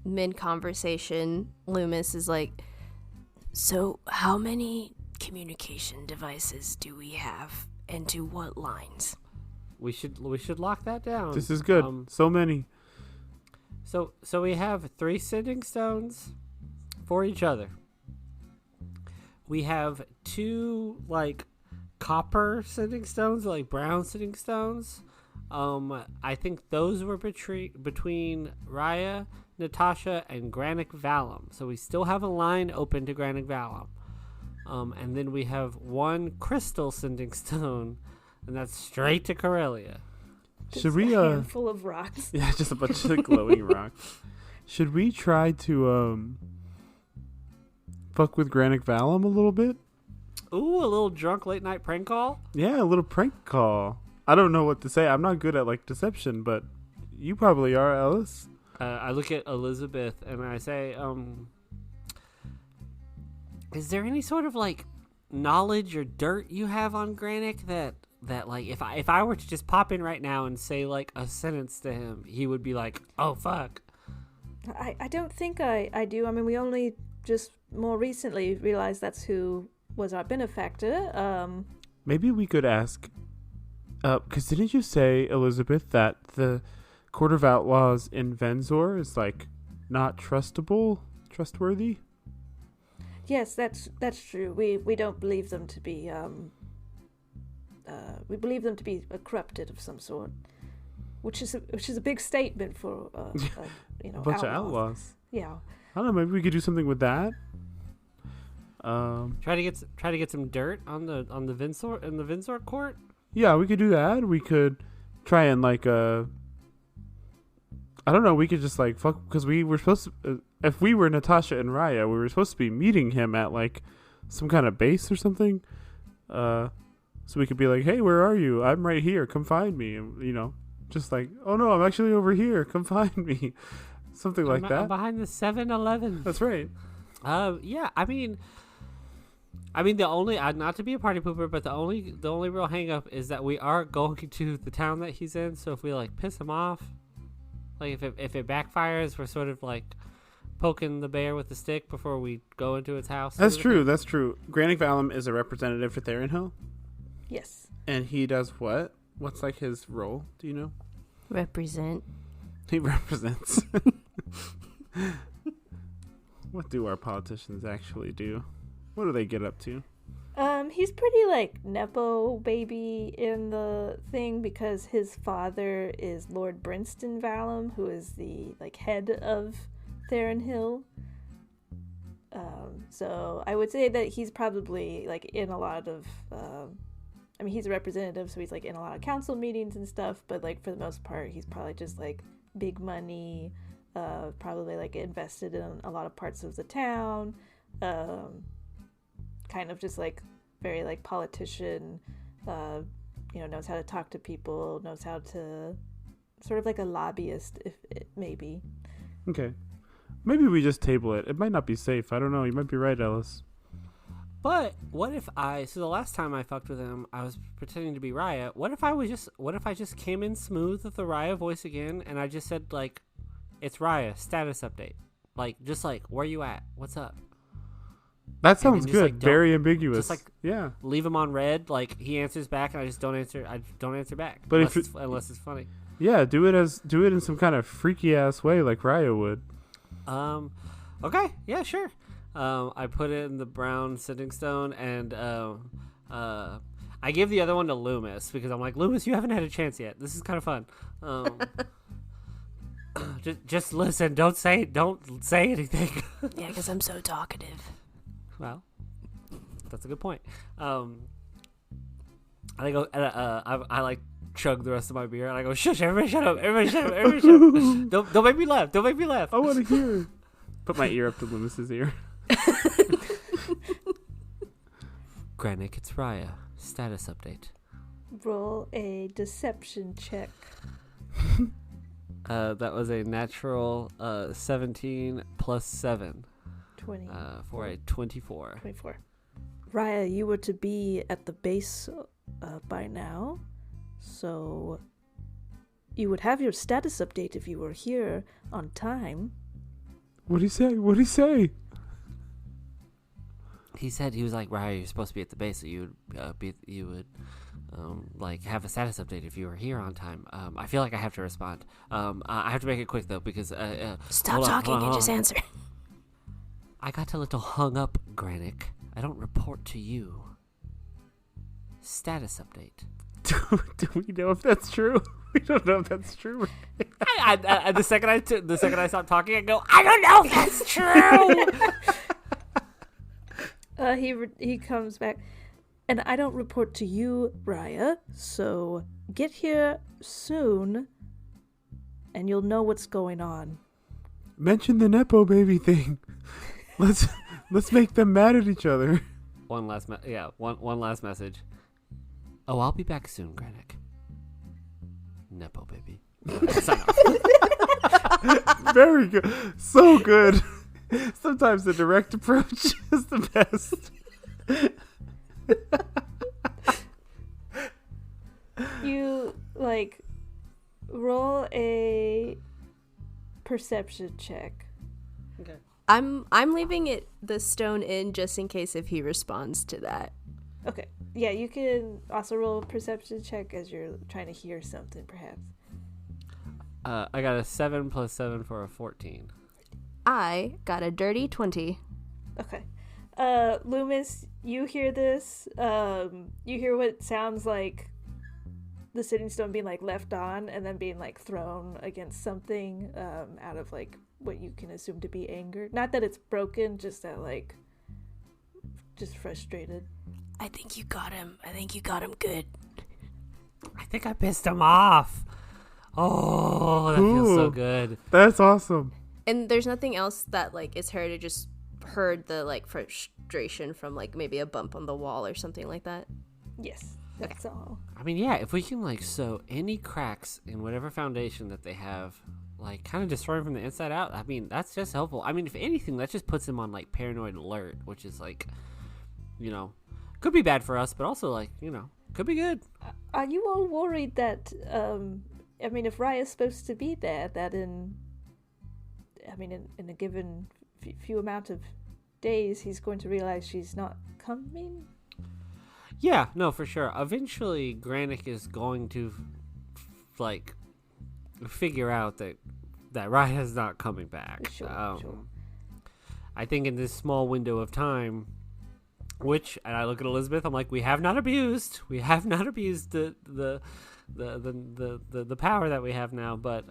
B: mid conversation, Loomis is like, "So how many communication devices do we have, and to what lines?"
D: We should lock that down.
A: This is good. So many.
D: So we have 3 sending stones for each other. We have 2 like copper sending stones, like brown sending stones. I think those were between Raya, Natasha, and Granic Valum. So we still have a line open to Granic Valum. And then we have 1 crystal sending stone, and that's straight to Corellia.
A: Should we
C: a handful of rocks?
A: Yeah, just a bunch of glowing rocks. Should we try to fuck with Granic Valum a little bit?
D: Ooh, a little drunk late night prank call?
A: Yeah, a little prank call. I don't know what to say. I'm not good at like deception, but you probably are, Ellis.
D: I look at Elizabeth and I say, is there any sort of like knowledge or dirt you have on Granic that like if I were to just pop in right now and say like a sentence to him, he would be like, "Oh fuck."
C: I don't think I do. I mean, we only just more recently realized that's who was our benefactor.
A: Maybe we could ask, because didn't you say, Elizabeth, that the Court of Outlaws in Venzor is, like, not trustworthy?
C: Yes, that's true. We don't believe them to be, we believe them to be corrupted of some sort. Which is a big statement for
A: a bunch of outlaws.
C: Yeah.
A: I don't know. Maybe we could do something with that.
D: Try to get some dirt on the Vinsor court.
A: Yeah, we could do that. We could try and I don't know. We could just fuck, because we were supposed to. If we were Natasha and Raya, we were supposed to be meeting him at some kind of base or something. So we could be like, "Hey, where are you? I'm right here. Come find me." And, just oh no, I'm actually over here. Come find me. Something like that.
D: I'm behind the 7-Eleven.
A: That's right.
D: Yeah. I mean, the only not to be a party pooper, but the only real hang up is that we are going to the town that he's in. So if we piss him off, if it backfires, we're sort of poking the bear with the stick before we go into its house.
A: That's true. That's true. Granick Valum is a representative for Theronhill.
C: Yes.
A: And he does what? What's his role? Do you know?
B: Represent.
A: He represents. What do our politicians actually do? What do they get up to?
C: He's pretty Nepo baby in the thing because his father is Lord Brinston Valum, who is the head of Theronhill. So I would say that he's probably in a lot of he's a representative, so he's in a lot of council meetings and stuff, but for the most part he's probably just big money, probably invested in a lot of parts of the town, kind of just very politician, knows how to talk to people, knows how to sort of a lobbyist, if it maybe.
A: Okay. Maybe we just table it. It might not be safe. I don't know. You might be right, Ellis.
D: But what if so the last time I fucked with him, I was pretending to be Raya. What if I just came in smooth with the Raya voice again, and I just said it's Raya, status update. Just where you at? What's up?
A: That sounds good. Very ambiguous.
D: Just
A: yeah.
D: Leave him on red. He answers back, and I just don't answer. I don't answer back.
A: But
D: unless it's funny.
A: Yeah, do it in some kind of freaky ass way like Raya would.
D: Okay. Yeah, sure. I put it in the brown sitting stone, and I give the other one to Loomis because I'm Loomis, you haven't had a chance yet. This is kind of fun. Just listen. Don't say anything.
B: Yeah, because I'm so talkative.
D: Well, that's a good point. I go. I chug the rest of my beer, and I go, shush! Everybody shut up! Everybody shut up! Everybody shut up! Don't make me laugh! Don't make me laugh!
A: I want to hear. Put my ear up to Loomis's ear.
D: Granick, it's Raya. Status update.
C: Roll a deception check.
D: That was a natural 17 plus 7.
C: 20.
D: For a 24.
C: 24. Raya, you were to be at the base by now, so you would have your status update if you were here on time.
A: What'd he say? What'd he say?
D: He said, he was Raya, you're supposed to be at the base, so you would have a status update if you were here on time. I feel like I have to respond. I have to make it quick though because
B: stop talking and just answer.
D: I got a little hung up, Granick. I don't report to you. Status update.
A: Do we know if that's true? We don't know if that's true.
D: The second I stop talking, I go, I don't know if that's true.
C: He comes back, and I don't report to you, Raya. So get here soon, and you'll know what's going on.
A: Mention the Nepo baby thing. Let's make them mad at each other.
D: One last message. Oh, I'll be back soon, Granick. Nepo baby. Sign off.
A: Very good. So good. Sometimes the direct approach is the best.
C: You roll a perception check.
D: Okay.
B: I'm leaving the stone in just in case if he responds to that.
C: Okay. Yeah, you can also roll a perception check as you're trying to hear something, perhaps.
D: I got a 7 + 7 for a 14.
B: I got a dirty 20.
C: Okay. Loomis, you hear this. You hear what sounds like the sitting stone being like left on and then being like thrown against something out of like what you can assume to be anger. Not that it's broken, just that like just frustrated.
B: I think you got him. I think you got him good.
D: I think I pissed him off. Oh, that feels so good.
A: That's awesome.
B: And there's nothing else that like is heard. It just heard the like frustration from like maybe a bump on the wall or something like that.
C: Yes, that's all.
D: I mean, yeah, if we can like sew any cracks in whatever foundation that they have, like kind of destroy them from the inside out, I mean, that's just helpful. I mean, if anything, that just puts them on like paranoid alert, which is like, you know, could be bad for us, but also like, you know, could be good.
C: Are you all worried that I mean, if Raya's supposed to be there, that in a given few amount of days, he's going to realize she's not coming?
D: Yeah, no, for sure. Eventually, Granick is going to, like, figure out that Raya's not coming back.
C: Sure.
D: I think in this small window of time, which, and I look at Elizabeth, I'm like, we have not abused the power that we have now, but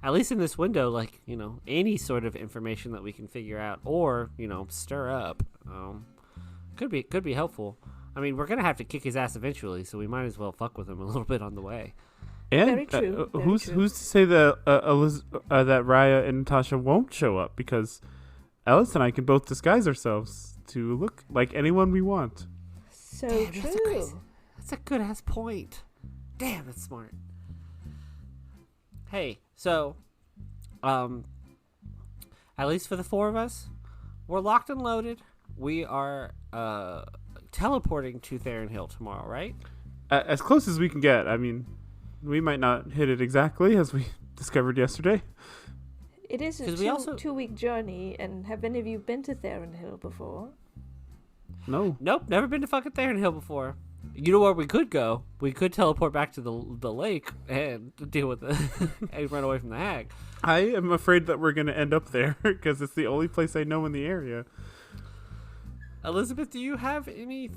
D: at least in this window, like, you know, any sort of information that we can figure out or, you know, stir up could be helpful. I mean, we're gonna have to kick his ass eventually, so we might as well fuck with him a little bit on the way.
A: And
C: Very true.
A: Who's to say that that Raya and Natasha won't show up, because Alice and I can both disguise ourselves to look like anyone we want.
C: So
D: Damn,
C: true.
D: That's a good ass point. Damn, that's smart. Hey, so, at least for the four of us, we're locked and loaded. We are teleporting to Theron Hill tomorrow, right?
A: As close as we can get. I mean, we might not hit it exactly, as we discovered yesterday.
C: It is a 2-week journey, and have any of you been to Theron Hill before?
A: No.
D: Nope, never been to fucking Theron Hill before. You know where we could go? We could teleport back to the lake and deal with it and run away from the hag.
A: I am afraid that we're going to end up there, because it's the only place I know in the area.
D: Elizabeth, do you have any...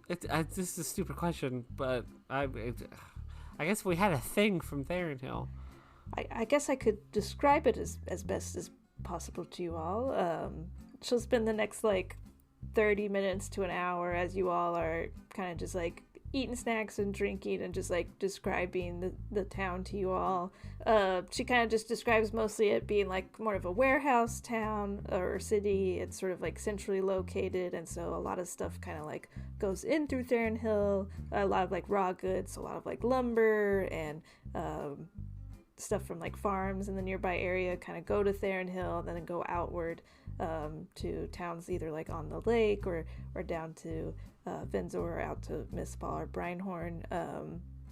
D: this is a stupid question, but I guess we had a thing from Theron Hill.
C: I guess I could describe it as best as possible to you all. She'll spend the next, 30 minutes to an hour as you all are kind of just, eating snacks and drinking and just, describing the town to you all. She kind of just describes mostly it being, more of a warehouse town or city. It's sort of, centrally located, and so a lot of stuff kind of, goes in through Theron Hill. A lot of, raw goods, a lot of, lumber and, stuff from farms in the nearby area kind of go to Theron Hill and then go outward to towns either on the lake or down to Vinzor or out to Mistfall or Breinhorn.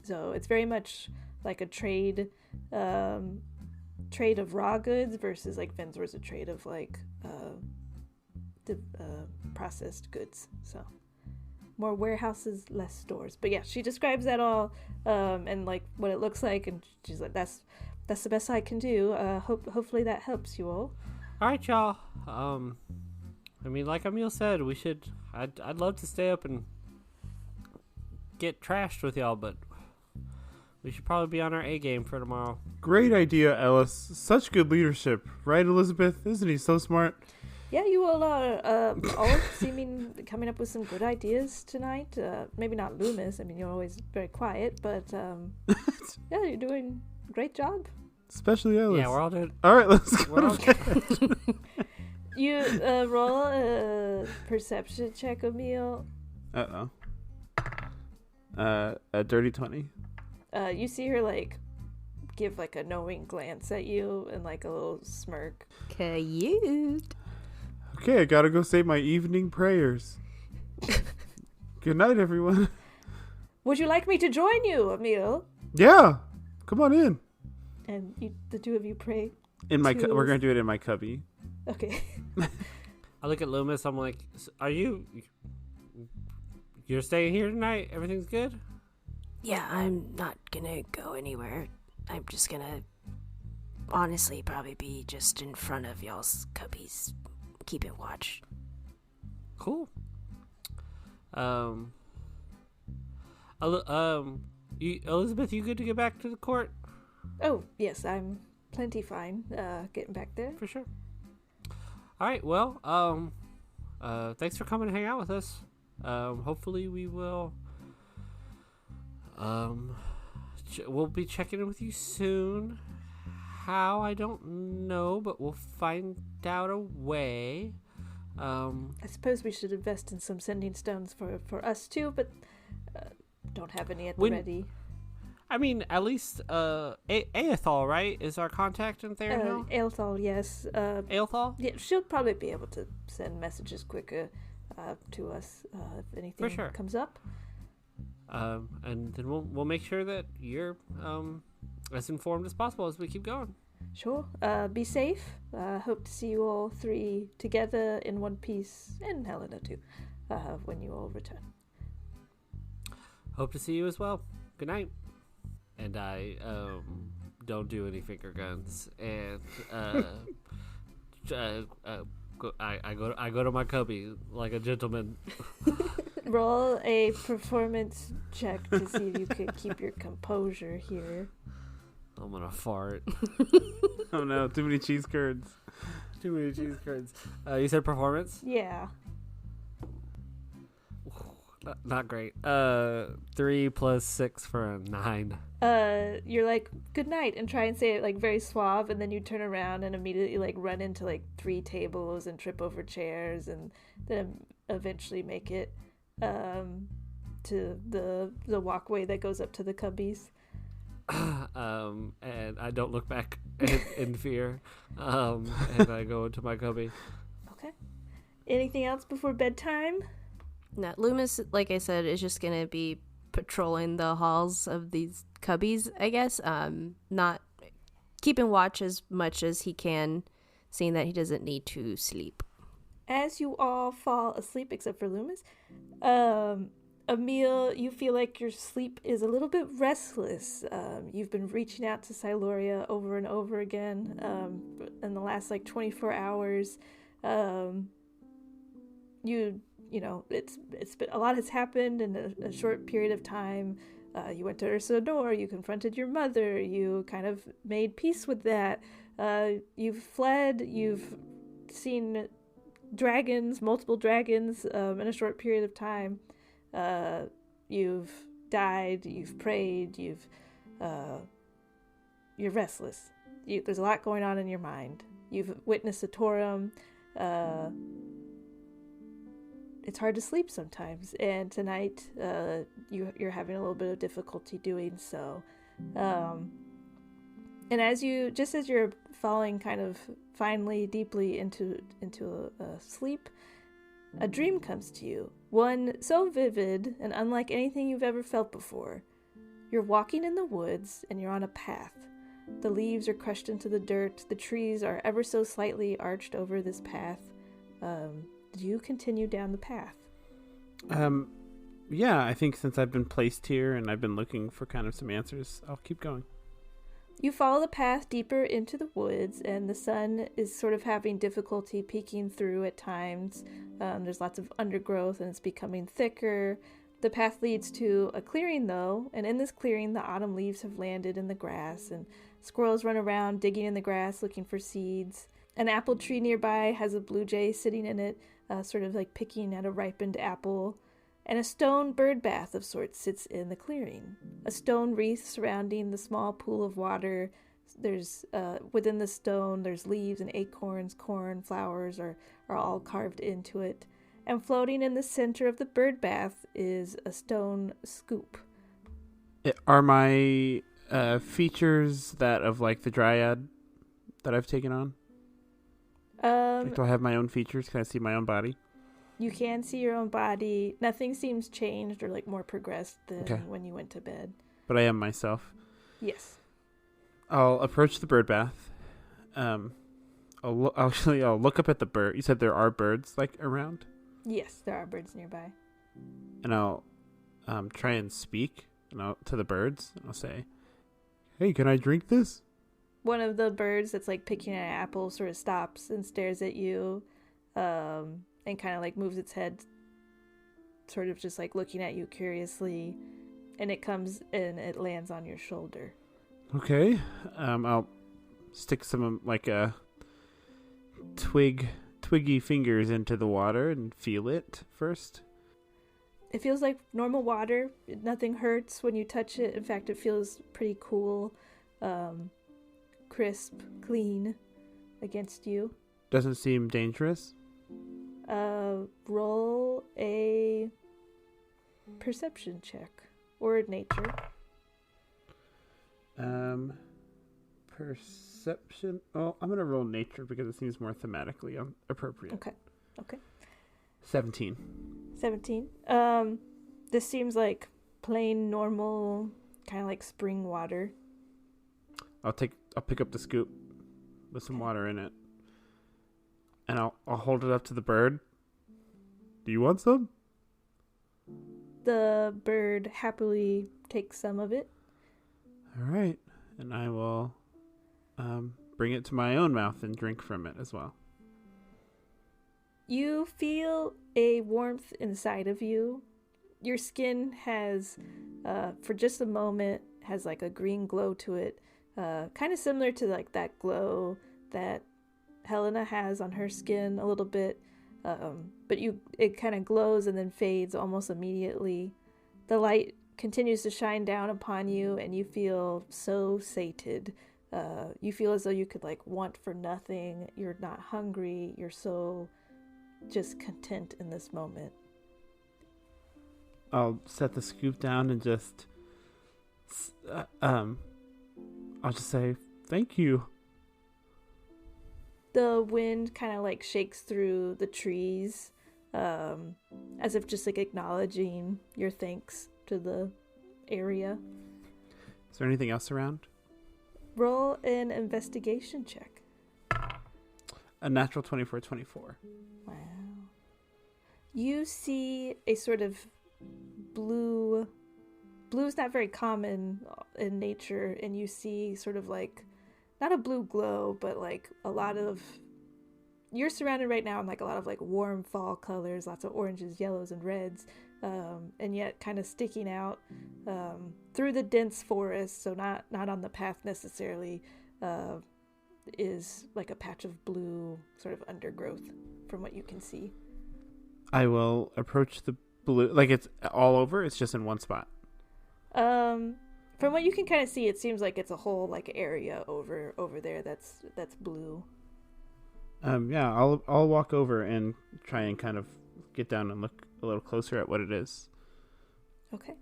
C: So it's very much like a trade of raw goods versus Vinzor is a trade of processed goods. So more warehouses, less stores. But yeah, she describes that all and what it looks like, and she's like, that's the best I can do. Hopefully that helps you all.
D: All right, y'all. I mean, like Emil said, we should. I'd love to stay up and get trashed with y'all, but we should probably be on our A game for tomorrow.
A: Great idea, Ellis. Such good leadership, right, Elizabeth? Isn't he so smart?
C: Yeah, you all are all seeming coming up with some good ideas tonight. Maybe not Loomis. I mean, you're always very quiet, but yeah, you're doing a great job.
A: Especially Ellis.
D: Yeah, we're all doing.
A: All right, let's go.
C: You roll a perception check, Emil.
A: A dirty 20.
C: You see her give a knowing glance at you and a little smirk.
B: Cute.
A: Okay, I gotta go say my evening prayers. Good night, everyone.
C: Would you like me to join you, Emil?
A: Yeah, come on in.
C: And the two of you pray.
A: We're gonna do it in my cubby.
C: Okay.
D: I look at Loomis. I'm like, "Are you're staying here tonight? Everything's good?"
B: Yeah, I'm not gonna go anywhere. I'm just gonna honestly probably be just in front of y'all's cubbies, keeping watch.
D: Cool. Elizabeth, you good to get back to the court?
C: Oh, yes, I'm plenty fine getting back there.
D: For sure. All right, well, thanks for coming to hang out with us. Hopefully we will, we'll be checking in with you soon. How, I don't know, but we'll find out a way.
C: I suppose we should invest in some sending stones for us too, but don't have any at the ready.
D: I mean, at least Aethal, right, is our contact in there now?
C: Aethal, yes.
D: Aethal?
C: Yeah, she'll probably be able to send messages quicker to us if anything comes up.
D: And then we'll make sure that you're as informed as possible as we keep going.
C: Sure. Be safe. Hope to see you all three together in one piece, and Helena too, when you all return.
D: Hope to see you as well. Good night. And I don't do any finger guns, and I go to my cubby like a gentleman.
C: Roll a performance check to see if you could keep your composure here.
D: I'm gonna fart.
A: Oh no, too many cheese curds.
D: Too many cheese curds. You said performance?
C: Yeah.
D: Not great. 3 + 6 for a 9.
C: You're like, good night, and try and say it like very suave, and then you turn around and immediately like run into like 3 tables and trip over chairs, and then eventually make it to the walkway that goes up to the cubbies.
D: And I don't look back in fear. And I go into my cubby.
C: Okay. Anything else before bedtime?
B: No, Loomis, like I said, is just gonna be patrolling the halls of these cubbies, I guess. Not keeping watch as much as he can, seeing that he doesn't need to sleep.
C: As you all fall asleep, except for Loomis, Emil, you feel like your sleep is a little bit restless. You've been reaching out to Siloria over and over again in the last like 24 hours. You know, it's been, a lot has happened in a short period of time. You went to Ursa Nor, you confronted your mother, you kind of made peace with that. You've fled, you've seen dragons, multiple dragons in a short period of time. You've died, you've prayed, you're restless. There's a lot going on in your mind. You've witnessed a Torum. It's hard to sleep sometimes, and tonight you're having a little bit of difficulty doing so. And as you're falling kind of finally deeply into sleep, a dream comes to you, one so vivid and unlike anything you've ever felt before. You're walking in the woods, and you're on a path. The leaves are crushed into the dirt. The trees are ever so slightly arched over this path. Do you continue down the path?
A: Yeah, I think since I've been placed here and I've been looking for kind of some answers, I'll keep going.
C: You follow the path deeper into the woods, and the sun is sort of having difficulty peeking through at times. There's lots of undergrowth, and it's becoming thicker. The path leads to a clearing, though, and in this clearing, the autumn leaves have landed in the grass, and squirrels run around digging in the grass looking for seeds. An apple tree nearby has a blue jay sitting in it, sort of like picking at a ripened apple. And a stone bird bath of sorts sits in the clearing. A stone wreath surrounding the small pool of water. There's within the stone, there's leaves and acorns, corn, flowers are all carved into it. And floating in the center of the bird bath is a stone scoop.
A: Are my features that of like the dryad that I've taken on? Do I have my own features? Can I see my own body?
C: You can see your own body. Nothing seems changed or like more progressed than when you went to bed.
A: But I am myself.
C: Yes.
A: I'll approach the bird bath. I'll look up at the bird. You said there are birds like around,
C: Yes, there are birds nearby.
A: and I'll try and speak to the birds. I'll say, "Hey, can I drink this?"
C: One of the birds that's like picking an apple sort of stops and stares at you, and kind of like moves its head, sort of just like looking at you curiously, and it comes and it lands on your shoulder.
A: Okay. I'll stick some like twiggy fingers into the water and feel it first.
C: It feels like normal water. Nothing hurts when you touch it. In fact, it feels pretty cool, crisp, clean against you.
A: Doesn't seem dangerous.
C: Roll a perception check or nature.
A: Perception. Oh, I'm gonna roll nature because it seems more thematically appropriate.
C: Okay.
A: 17.
C: 17. This seems like plain, normal, kind of like spring water.
A: I'll pick up the scoop with some water in it, and I'll hold it up to the bird. Do you want some?
C: The bird happily takes some of it.
A: All right, and I will bring it to my own mouth and drink from it as well.
C: You feel a warmth inside of you. Your skin has, for just a moment, has like a green glow to it. Kind of similar to like that glow that Helena has on her skin a little bit. But it kind of glows and then fades almost immediately. The light continues to shine down upon you and you feel so sated. You feel as though you could like want for nothing. You're not hungry. You're so just content in this moment.
A: I'll set the scoop down and just I'll just say thank you.
C: The wind kind of like shakes through the trees, as if just like acknowledging your thanks to the area.
A: Is there anything else around?
C: Roll an investigation check.
A: A natural 24.
C: Wow. You see a sort of blue. Blue's not very common in nature, and you see sort of like, not a blue glow, but like a lot of, you're surrounded right now in like a lot of like warm fall colors, lots of oranges, yellows, and reds, and yet kind of sticking out through the dense forest, so not on the path necessarily, is like a patch of blue sort of undergrowth from what you can see.
A: I will approach the blue, like it's all over, it's just in one spot.
C: From what you can kind of see, it seems like it's a whole like area over there that's blue.
A: Yeah, I'll walk over and try and kind of get down and look a little closer at what it is.
C: Okay.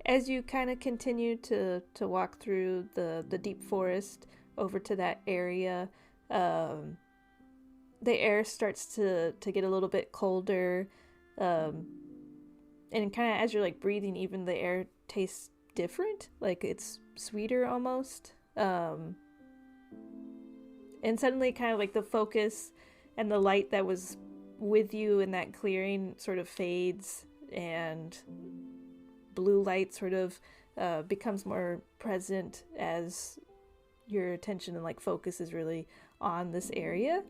C: As you kind of continue to walk through the deep forest over to that area, the air starts to get a little bit colder, and kind of as you're like breathing, even the air tastes different, like it's sweeter almost, and suddenly kind of like the focus and the light that was with you in that clearing sort of fades, and blue light sort of becomes more present as your attention and like focus is really on this area.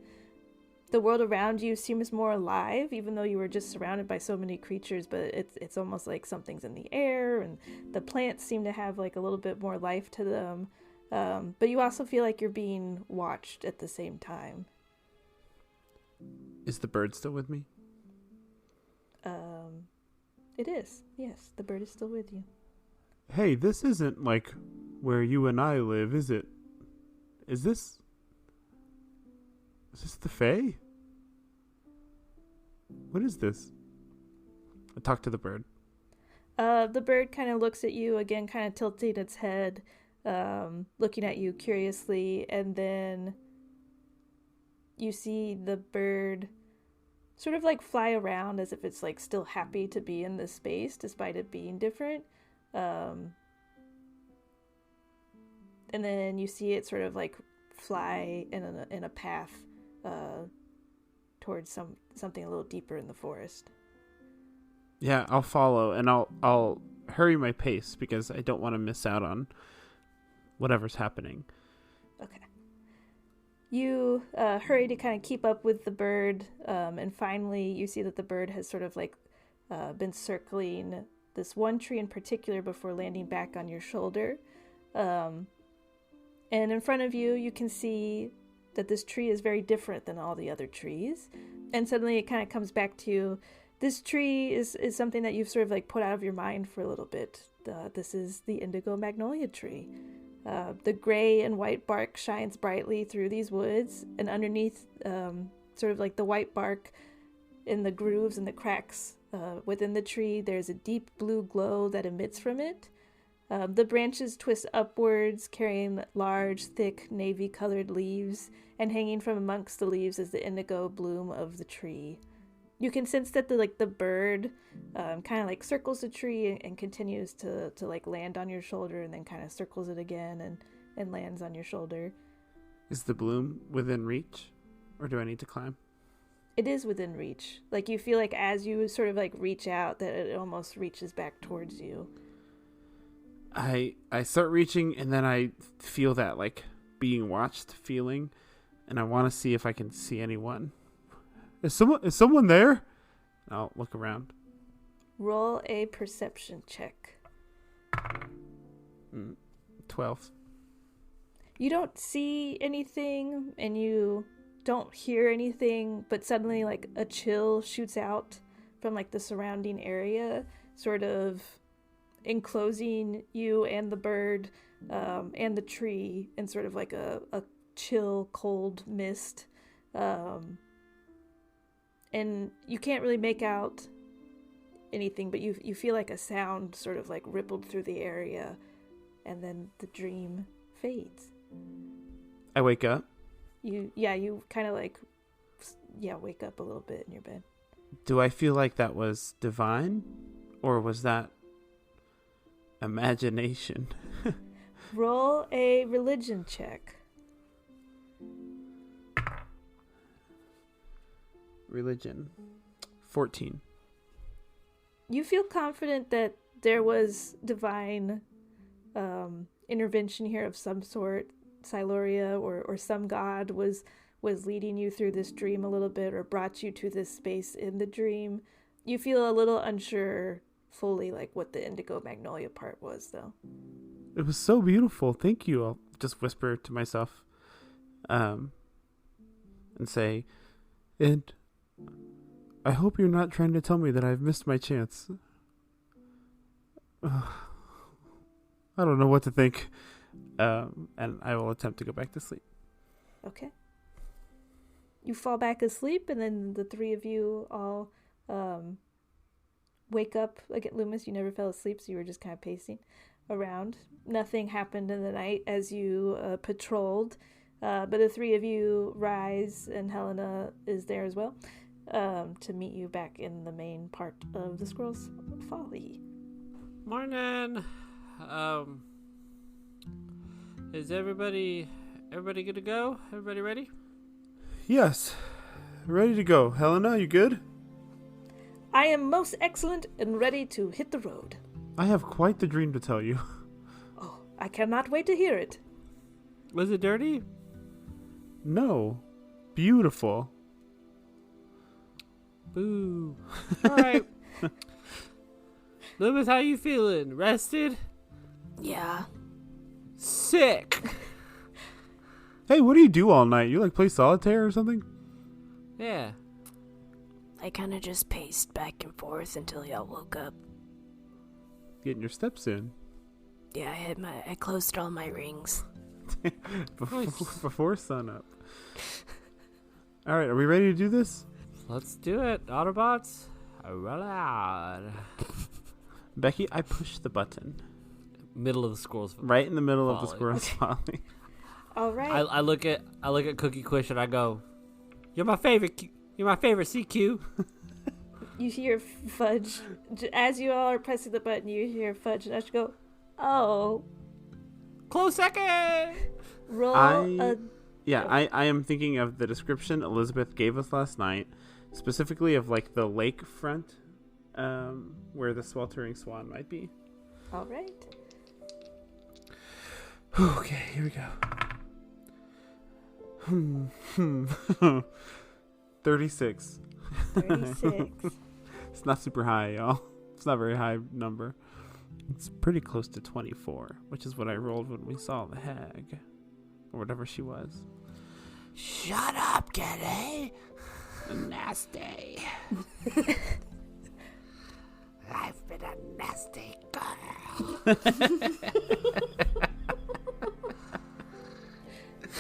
C: The world around you seems more alive, even though you were just surrounded by so many creatures, but it's almost like something's in the air, and the plants seem to have like a little bit more life to them. But you also feel like you're being watched at the same time.
A: Is the bird still with me?
C: It is. Yes, the bird is still with you.
A: Hey, this isn't like where you and I live, is it? Is this the Fae? What is this? I talk to the bird.
C: The bird kind of looks at you again, kind of tilting its head, looking at you curiously, and then you see the bird sort of like fly around as if it's like still happy to be in this space despite it being different. And then you see it sort of like fly in a path towards something a little deeper in the forest.
A: Yeah, I'll follow, and I'll hurry my pace because I don't want to miss out on whatever's happening.
C: Okay. You hurry to kind of keep up with the bird, and finally you see that the bird has sort of like been circling this one tree in particular before landing back on your shoulder. And in front of you, you can see that this tree is very different than all the other trees. And suddenly it kind of comes back to you. This tree is something that you've sort of like put out of your mind for a little bit. This is the indigo magnolia tree. The gray and white bark shines brightly through these woods, and underneath sort of like the white bark in the grooves and the cracks within the tree, there's a deep blue glow that emits from it. The branches twist upwards, carrying large, thick, navy-colored leaves, and hanging from amongst the leaves is the indigo bloom of the tree. You can sense that the bird kind of like circles the tree and continues to like land on your shoulder, and then kind of circles it again and lands on your shoulder.
A: Is the bloom within reach, or do I need to climb?
C: It is within reach. Like you feel like as you sort of like reach out, that it almost reaches back towards you.
A: I start reaching, and then I feel that like being watched feeling, and I want to see if I can see anyone. Is someone there? I'll look around.
C: Roll a perception check.
A: 12.
C: You don't see anything, and you don't hear anything, but suddenly like a chill shoots out from like the surrounding area, sort of enclosing you and the bird and the tree in sort of like a chill, cold mist. And you can't really make out anything, but you feel like a sound sort of like rippled through the area, and then the dream fades.
A: I wake up.
C: You kind of like wake up a little bit in your bed.
A: Do I feel like that was divine, or was that imagination?
C: Roll a religion check.
A: Religion. 14.
C: You feel confident that there was divine intervention here of some sort. Siluria or some god was leading you through this dream a little bit, or brought you to this space in the dream. You feel a little unsure fully like what the indigo magnolia part was, though.
A: It was so beautiful. Thank you. I'll just whisper to myself and say, and I hope you're not trying to tell me that I've missed my chance. I don't know what to think. And I will attempt to go back to sleep.
C: Okay. You fall back asleep, and then the three of you all wake up. Like at Loomis, you never fell asleep, so you were just kind of pacing around. Nothing happened in the night as you patrolled, but the three of you rise, and Helena is there as well, to meet you back in the main part of the Squirrel's Folly.
D: Morning. Is everybody good to go? Everybody ready?
A: Yes. Ready to go. Helena, you good?
C: I am most excellent and ready to hit the road.
A: I have quite the dream to tell you.
C: Oh, I cannot wait to hear it.
D: Was it dirty?
A: No. Beautiful.
D: Boo. All right. Loomis, how you feeling? Rested?
B: Yeah.
D: Sick.
A: Hey, what do you do all night? You like play solitaire or something?
D: Yeah.
B: I kind of just paced back and forth until y'all woke up.
A: Getting your steps in.
B: Yeah, I closed all my rings.
A: before sunup. All right, are we ready to do this?
D: Let's do it. Autobots, roll out.
A: Becky, I push the button.
D: Middle of the Squirrel's
A: right in the middle
D: Folly.
A: of the Squirrel's Folly.
C: All right.
D: I look at Cookie Quish and I go, "You're my favorite. You're my favorite CQ."
C: You hear Fudge as you all are pressing the button. You hear Fudge and Ash go, "Oh."
D: Close second.
C: Roll
A: I am thinking of the description Elizabeth gave us last night, specifically of like the lakefront, where the sweltering swan might be.
C: All right.
A: Okay, here we go. 36.
C: 36.
A: It's not super high, y'all. It's not a very high number. It's pretty close to 24, which is what I rolled when we saw the hag, or whatever she was.
D: Shut up, Kitty.
A: Nasty.
D: I've been a nasty girl.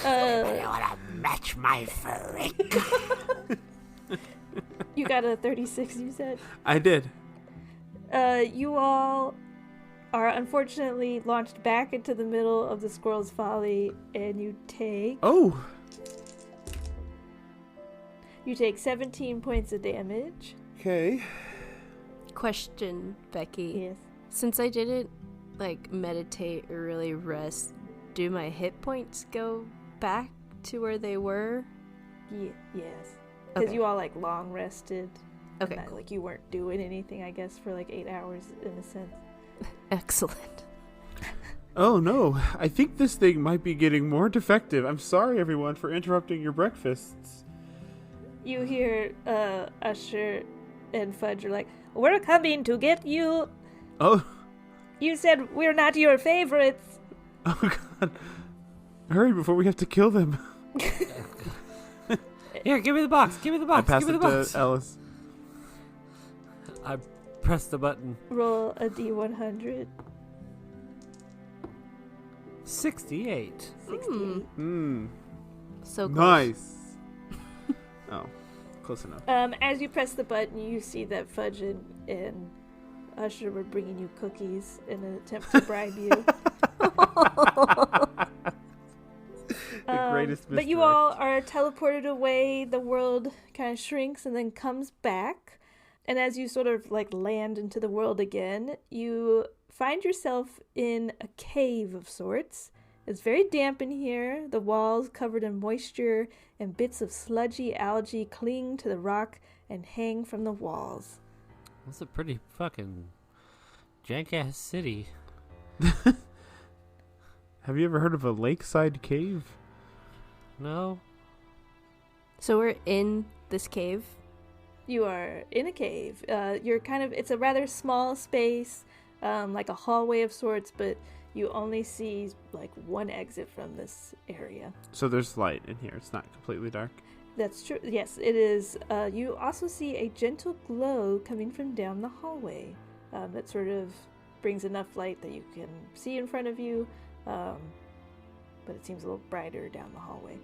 D: You want to match my freak?
C: You got a 36, you said?
A: I did.
C: You all are unfortunately launched back into the middle of the Squirrel's Folly, and you take...
A: Oh!
C: You take 17 points of damage.
A: Okay.
B: Question, Becky.
C: Yes.
B: Since I didn't, meditate or really rest, do my hit points go back to where they were?
C: Yes. Because
B: Okay.
C: you all, long rested.
B: Okay,
C: And that,
B: cool.
C: you weren't doing anything, I guess, for, 8 hours, in a sense.
B: Excellent.
A: Oh no, I think this thing might be getting more defective. I'm sorry, everyone, for interrupting your breakfasts.
C: You hear Usher and Fudge are like, "We're coming to get you.
A: Oh,
C: You said we're not your favorites."
A: oh god. Hurry before we have to kill them.
D: Here, give me the box. Give me the box.
A: I pass
D: Give me
A: it
D: the box.
A: to Ellis.
D: I press the button.
C: Roll a D100.
D: 68.
C: 68.
B: So close.
A: Nice. Oh, close enough.
C: As you press the button, you see that Fudge and Usher were bringing you cookies in an attempt to bribe you.
A: The greatest
C: But you
A: misdirect.
C: all are teleported away. The world kind of shrinks and then comes back. And as you sort of land into the world again, you find yourself in a cave of sorts. It's very damp in here. The walls covered in moisture, and bits of sludgy algae cling to the rock and hang from the walls.
D: That's a pretty fucking jank-ass city.
A: Have you ever heard of a lakeside cave?
D: No?
B: So we're in this cave.
C: You are in a cave. It's a rather small space, like a hallway of sorts, but you only see one exit from this area.
A: So there's light in here. It's not completely dark.
C: That's true. Yes, it is. You also see a gentle glow coming from down the hallway that sort of brings enough light that you can see in front of you, but it seems a little brighter down the hallway.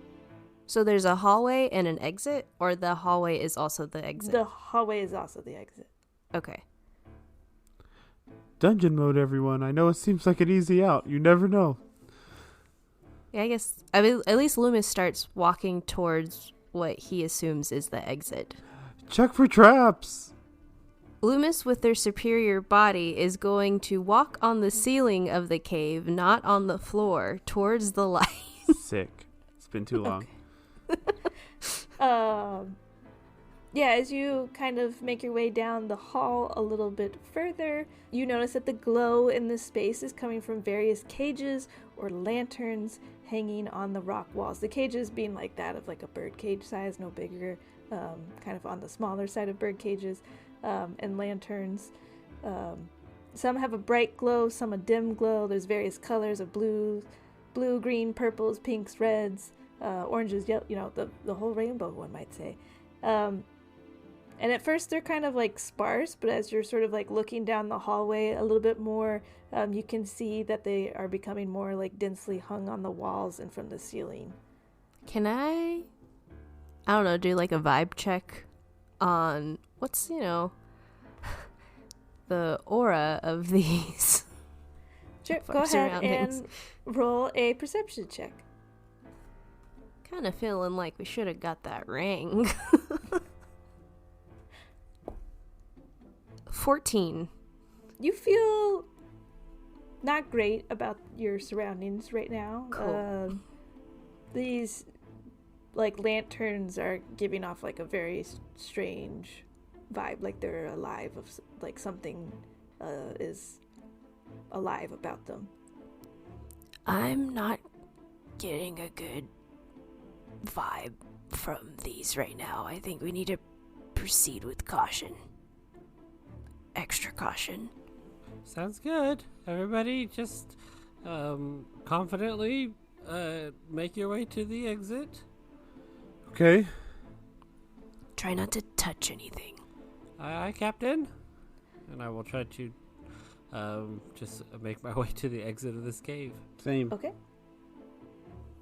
B: So there's a hallway and an exit, or the hallway is also the exit?
C: The hallway is also the exit.
B: Okay.
A: Dungeon mode, everyone. I know it seems like an easy out. You never know.
B: Yeah, I mean, at least Loomis starts walking towards what he assumes is the exit.
A: Check for traps.
B: Loomis, with their superior body, is going to walk on the ceiling of the cave, not on the floor, towards the light.
A: Sick. It's been too long.
C: Yeah, as you kind of make your way down the hall a little bit further, you notice that the glow in this space is coming from various cages or lanterns hanging on the rock walls. The cages being like that of a bird cage size, no bigger, kind of on the smaller side of bird cages, and lanterns. Some have a bright glow, some a dim glow. There's various colors of blue, green, purples, pinks, reds, oranges, yellow, the whole rainbow, one might say. And at first they're kind of sparse, but as you're sort of looking down the hallway a little bit more, you can see that they are becoming more densely hung on the walls and from the ceiling.
B: Can I don't know, do a vibe check on what's, the aura of these?
C: Sure,
B: Of
C: go
B: our
C: ahead
B: surroundings.
C: and roll a perception check.
B: Kind of feeling like we should have got that ring. 14.
C: You feel not great about your surroundings right now.
B: Cool.
C: These like lanterns are giving off like a very strange vibe, like they're alive, like something is alive about them.
B: I'm not getting a good vibe from these right now. I think we need to proceed with caution. Extra caution.
D: Sounds good. Everybody just confidently make your way to the exit.
A: Okay.
B: Try not to touch anything.
D: Aye, Captain. And I will try to just make my way to the exit of this cave.
A: Same.
C: Okay.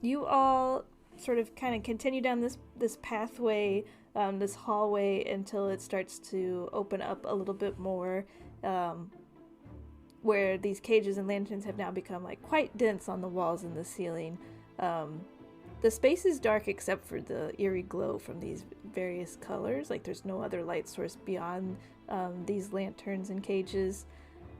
C: You all sort of kind of continue down this pathway, this hallway, until it starts to open up a little bit more, where these cages and lanterns have now become like quite dense on the walls and the ceiling. The space is dark except for the eerie glow from these various colors. Like there's no other light source beyond these lanterns and cages.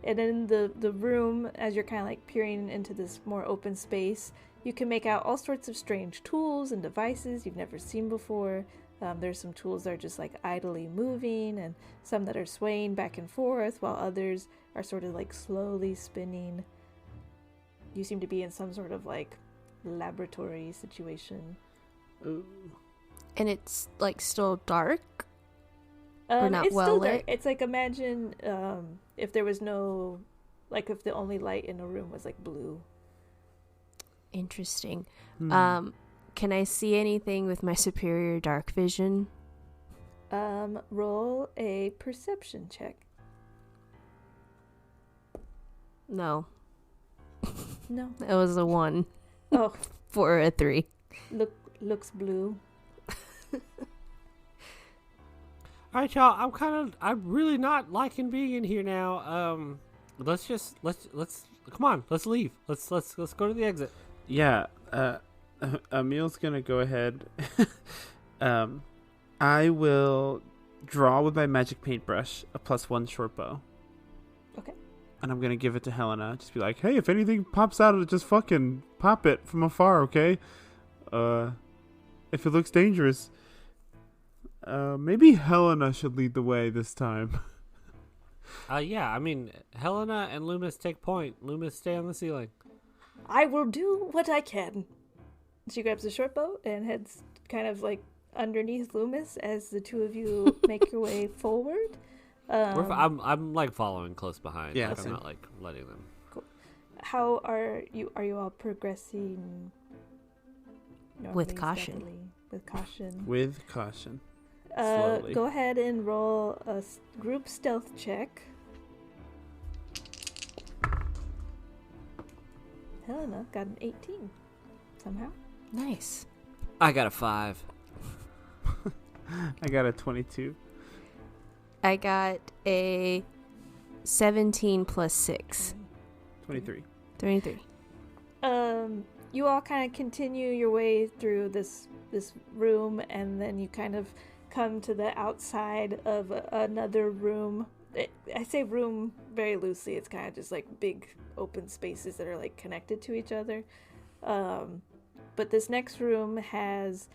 C: And in the room, as you're kind of like peering into this more open space, you can make out all sorts of strange tools and devices you've never seen before. There's some tools that are just like idly moving, and some that are swaying back and forth, while others are sort of like slowly spinning. You seem to be in some sort of like laboratory situation.
A: Ooh.
B: And it's like still dark? Or not
C: it's
B: well
C: still
B: lit?
C: dark. It's like imagine if there was no, like if the only light in a room was like blue.
B: Interesting.
A: Hmm.
B: Can I see anything with my superior dark vision?
C: Roll a perception check.
B: No.
C: No.
B: It was a 1
C: Oh,
B: for a 3.
C: looks blue.
D: All right, y'all. I'm really not liking being in here now. Let's come on. Let's leave. Let's go to the exit.
A: Yeah. Emil's gonna go ahead. I will draw with my magic paintbrush a +1 short bow.
C: Okay.
A: And I'm gonna give it to Helena. Just be like, hey, if anything pops out, just fucking pop it from afar, okay? If it looks dangerous. Maybe Helena should lead the way this time.
D: Yeah. I mean, Helena and Loomis take point. Loomis, stay on the ceiling.
C: I will do what I can. She grabs a short bow and heads kind of like underneath Loomis as the two of you make your way forward.
D: I'm like following close behind.
A: Yeah,
D: like, I'm
A: same.
D: not like letting them.
C: How are you? Are you all progressing?
B: With
C: normally,
B: caution.
C: steadily? With caution.
A: With caution. Slowly.
C: Go ahead and roll a group stealth check. Helena got an 18 somehow.
B: Nice.
D: I got a 5.
A: I got a 22.
B: I got a 17 plus 6.
A: 23.
B: 23.
C: You all kind of continue your way through this room, and then you kind of come to the outside of another room. I say room very loosely. It's kind of just like big open spaces that are like connected to each other. But this next room has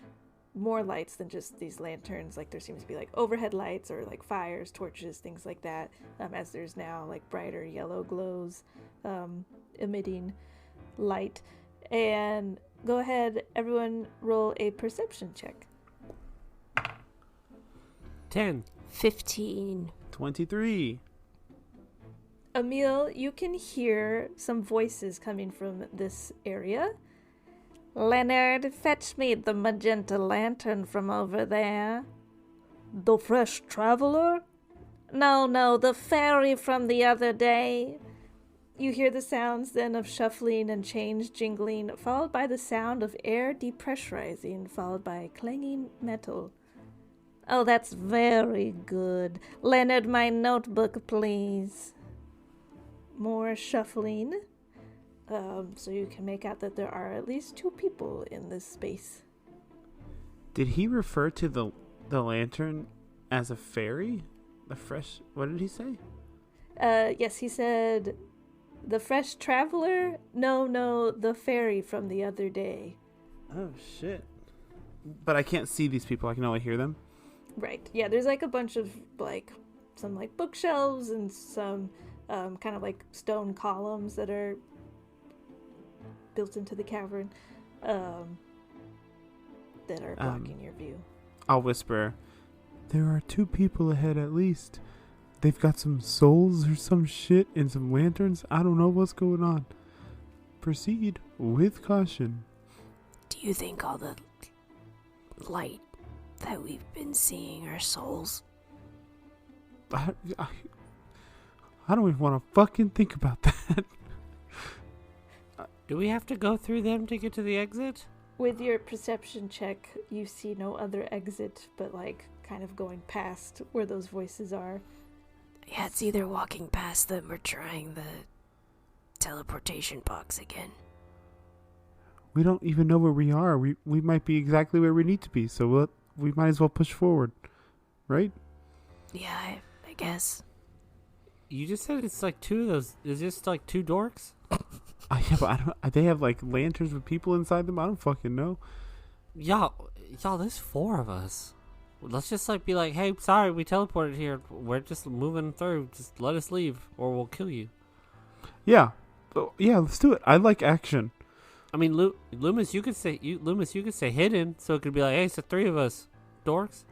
C: more lights than just these lanterns. Like there seems to be like overhead lights or like fires, torches, things like that. As there's now like brighter yellow glows emitting light. And go ahead, everyone, roll a perception check.
D: 10.
B: 15.
A: 23.
C: Emil, you can hear some voices coming from this area. Leonard, fetch me the magenta lantern from over there. The fresh traveler? No, the fairy from the other day. You hear the sounds then of shuffling and chains jingling, followed by the sound of air depressurizing, followed by clanging metal. Oh, that's very good. Leonard, my notebook, please. More shuffling. So you can make out that there are at least 2 people in this space.
A: Did he refer to the lantern as a fairy? The fresh... What did he say?
C: Yes, he said The fresh traveler? No, the fairy from the other day.
A: Oh, shit. But I can't see these people. I can only hear them.
C: Right. Yeah, there's like a bunch of like some like bookshelves and some kind of like stone columns that are built into the cavern that are blocking your view.
A: I'll whisper, there are 2 people ahead at least. They've got some souls or some shit and some lanterns. I don't know what's going on. Proceed with caution.
B: Do you think all the light that we've been seeing are souls?
A: I don't even want to fucking think about that.
D: Do we have to go through them to get to the exit?
C: With your perception check, you see no other exit but like kind of going past where those voices are.
B: Yeah, it's either walking past them or trying the teleportation box again.
A: We don't even know where we are. We might be exactly where we need to be, so we might as well push forward. Right?
B: Yeah, I guess.
D: You just said it's like 2 of those. Is this like 2 dorks?
A: Yeah, but I don't, they have like lanterns with people inside them. I don't fucking know.
D: Y'all, there's 4 of us. Let's just like be like, hey, sorry, we teleported here. We're just moving through. Just let us leave, or we'll kill you.
A: Yeah, let's do it. I like action.
D: I mean, Loomis, you could say hidden, so it could be like, hey, it's the 3 of us, dorks.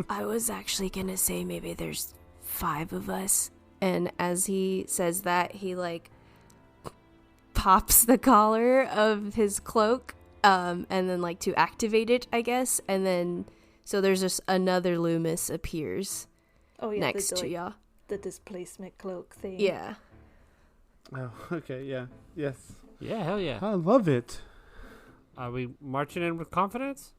B: I was actually gonna say maybe there's 5 of us. And as he says that, he like pops the collar of his cloak, and then like to activate it, I guess. And then so there's just another Loomis appears next to y'all.
C: The displacement cloak thing.
B: Yeah.
A: Oh, okay, yeah. Yes.
D: Yeah, hell yeah.
A: I love it.
D: Are we marching in with confidence?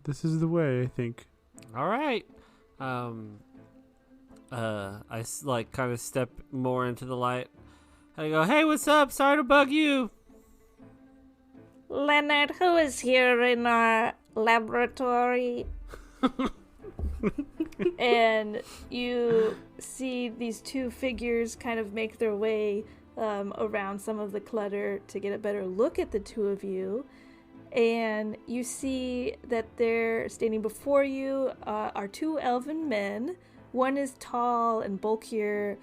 A: This is the way, I think.
D: All right. I like kind of step more into the light. I go, hey, what's up? Sorry to bug you.
C: Leonard, who is here in our laboratory? And you see these 2 figures kind of make their way around some of the clutter to get a better look at the 2 of you. And you see that they're standing before you are 2 elven men. One is tall and bulkier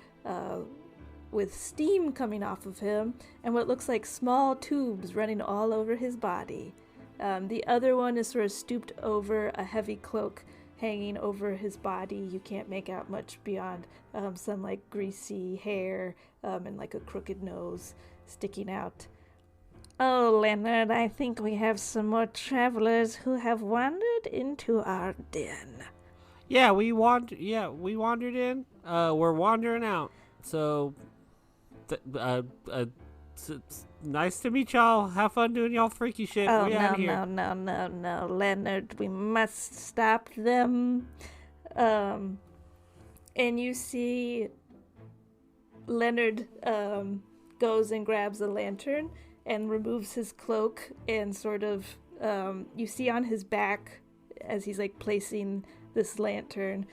C: with steam coming off of him and what looks like small tubes running all over his body. The other one is sort of stooped over a heavy cloak hanging over his body. You can't make out much beyond some like greasy hair and like a crooked nose sticking out. Oh, Leonard, I think we have some more travelers who have wandered into our den.
D: Yeah, we wandered in. We're wandering out. So, nice to meet y'all. Have fun doing y'all freaky shit.
C: Oh,
D: no,
C: Leonard, we must stop them. And you see Leonard goes and grabs a lantern and removes his cloak and sort of, you see on his back as he's like placing this lantern,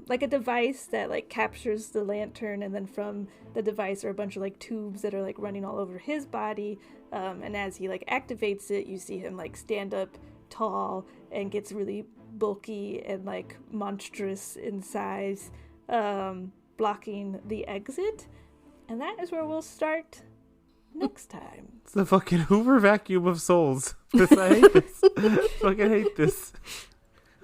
C: like a device that like captures the lantern, and then from the device are a bunch of like tubes that are like running all over his body, and as he like activates it, you see him like stand up tall and gets really bulky and like monstrous in size, blocking the exit. And that is where we'll start next time.
A: It's the fucking Hoover vacuum of souls. I hate this. Fucking hate this.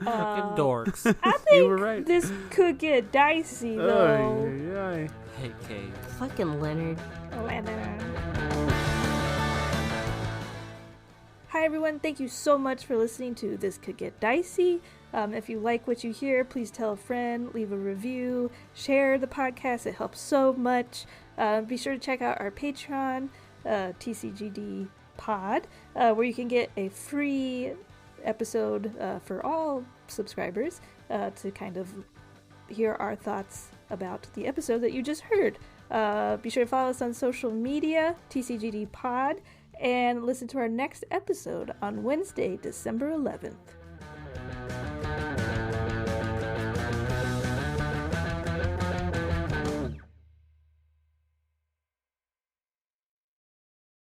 D: Fucking dorks.
C: I
A: You were
C: think
A: right.
C: this could get dicey, though.
A: Ay.
D: Hey, Kate.
B: Fucking Leonard.
C: Leonard. Hi, everyone. Thank you so much for listening to This Could Get Dicey. If you like what you hear, please tell a friend, leave a review, share the podcast. It helps so much. Be sure to check out our Patreon, TCGD Pod, where you can get a free episode for all subscribers to kind of hear our thoughts about the episode that you just heard. Be sure to follow us on social media, TCGD Pod, and listen to our next episode on Wednesday, December 11th.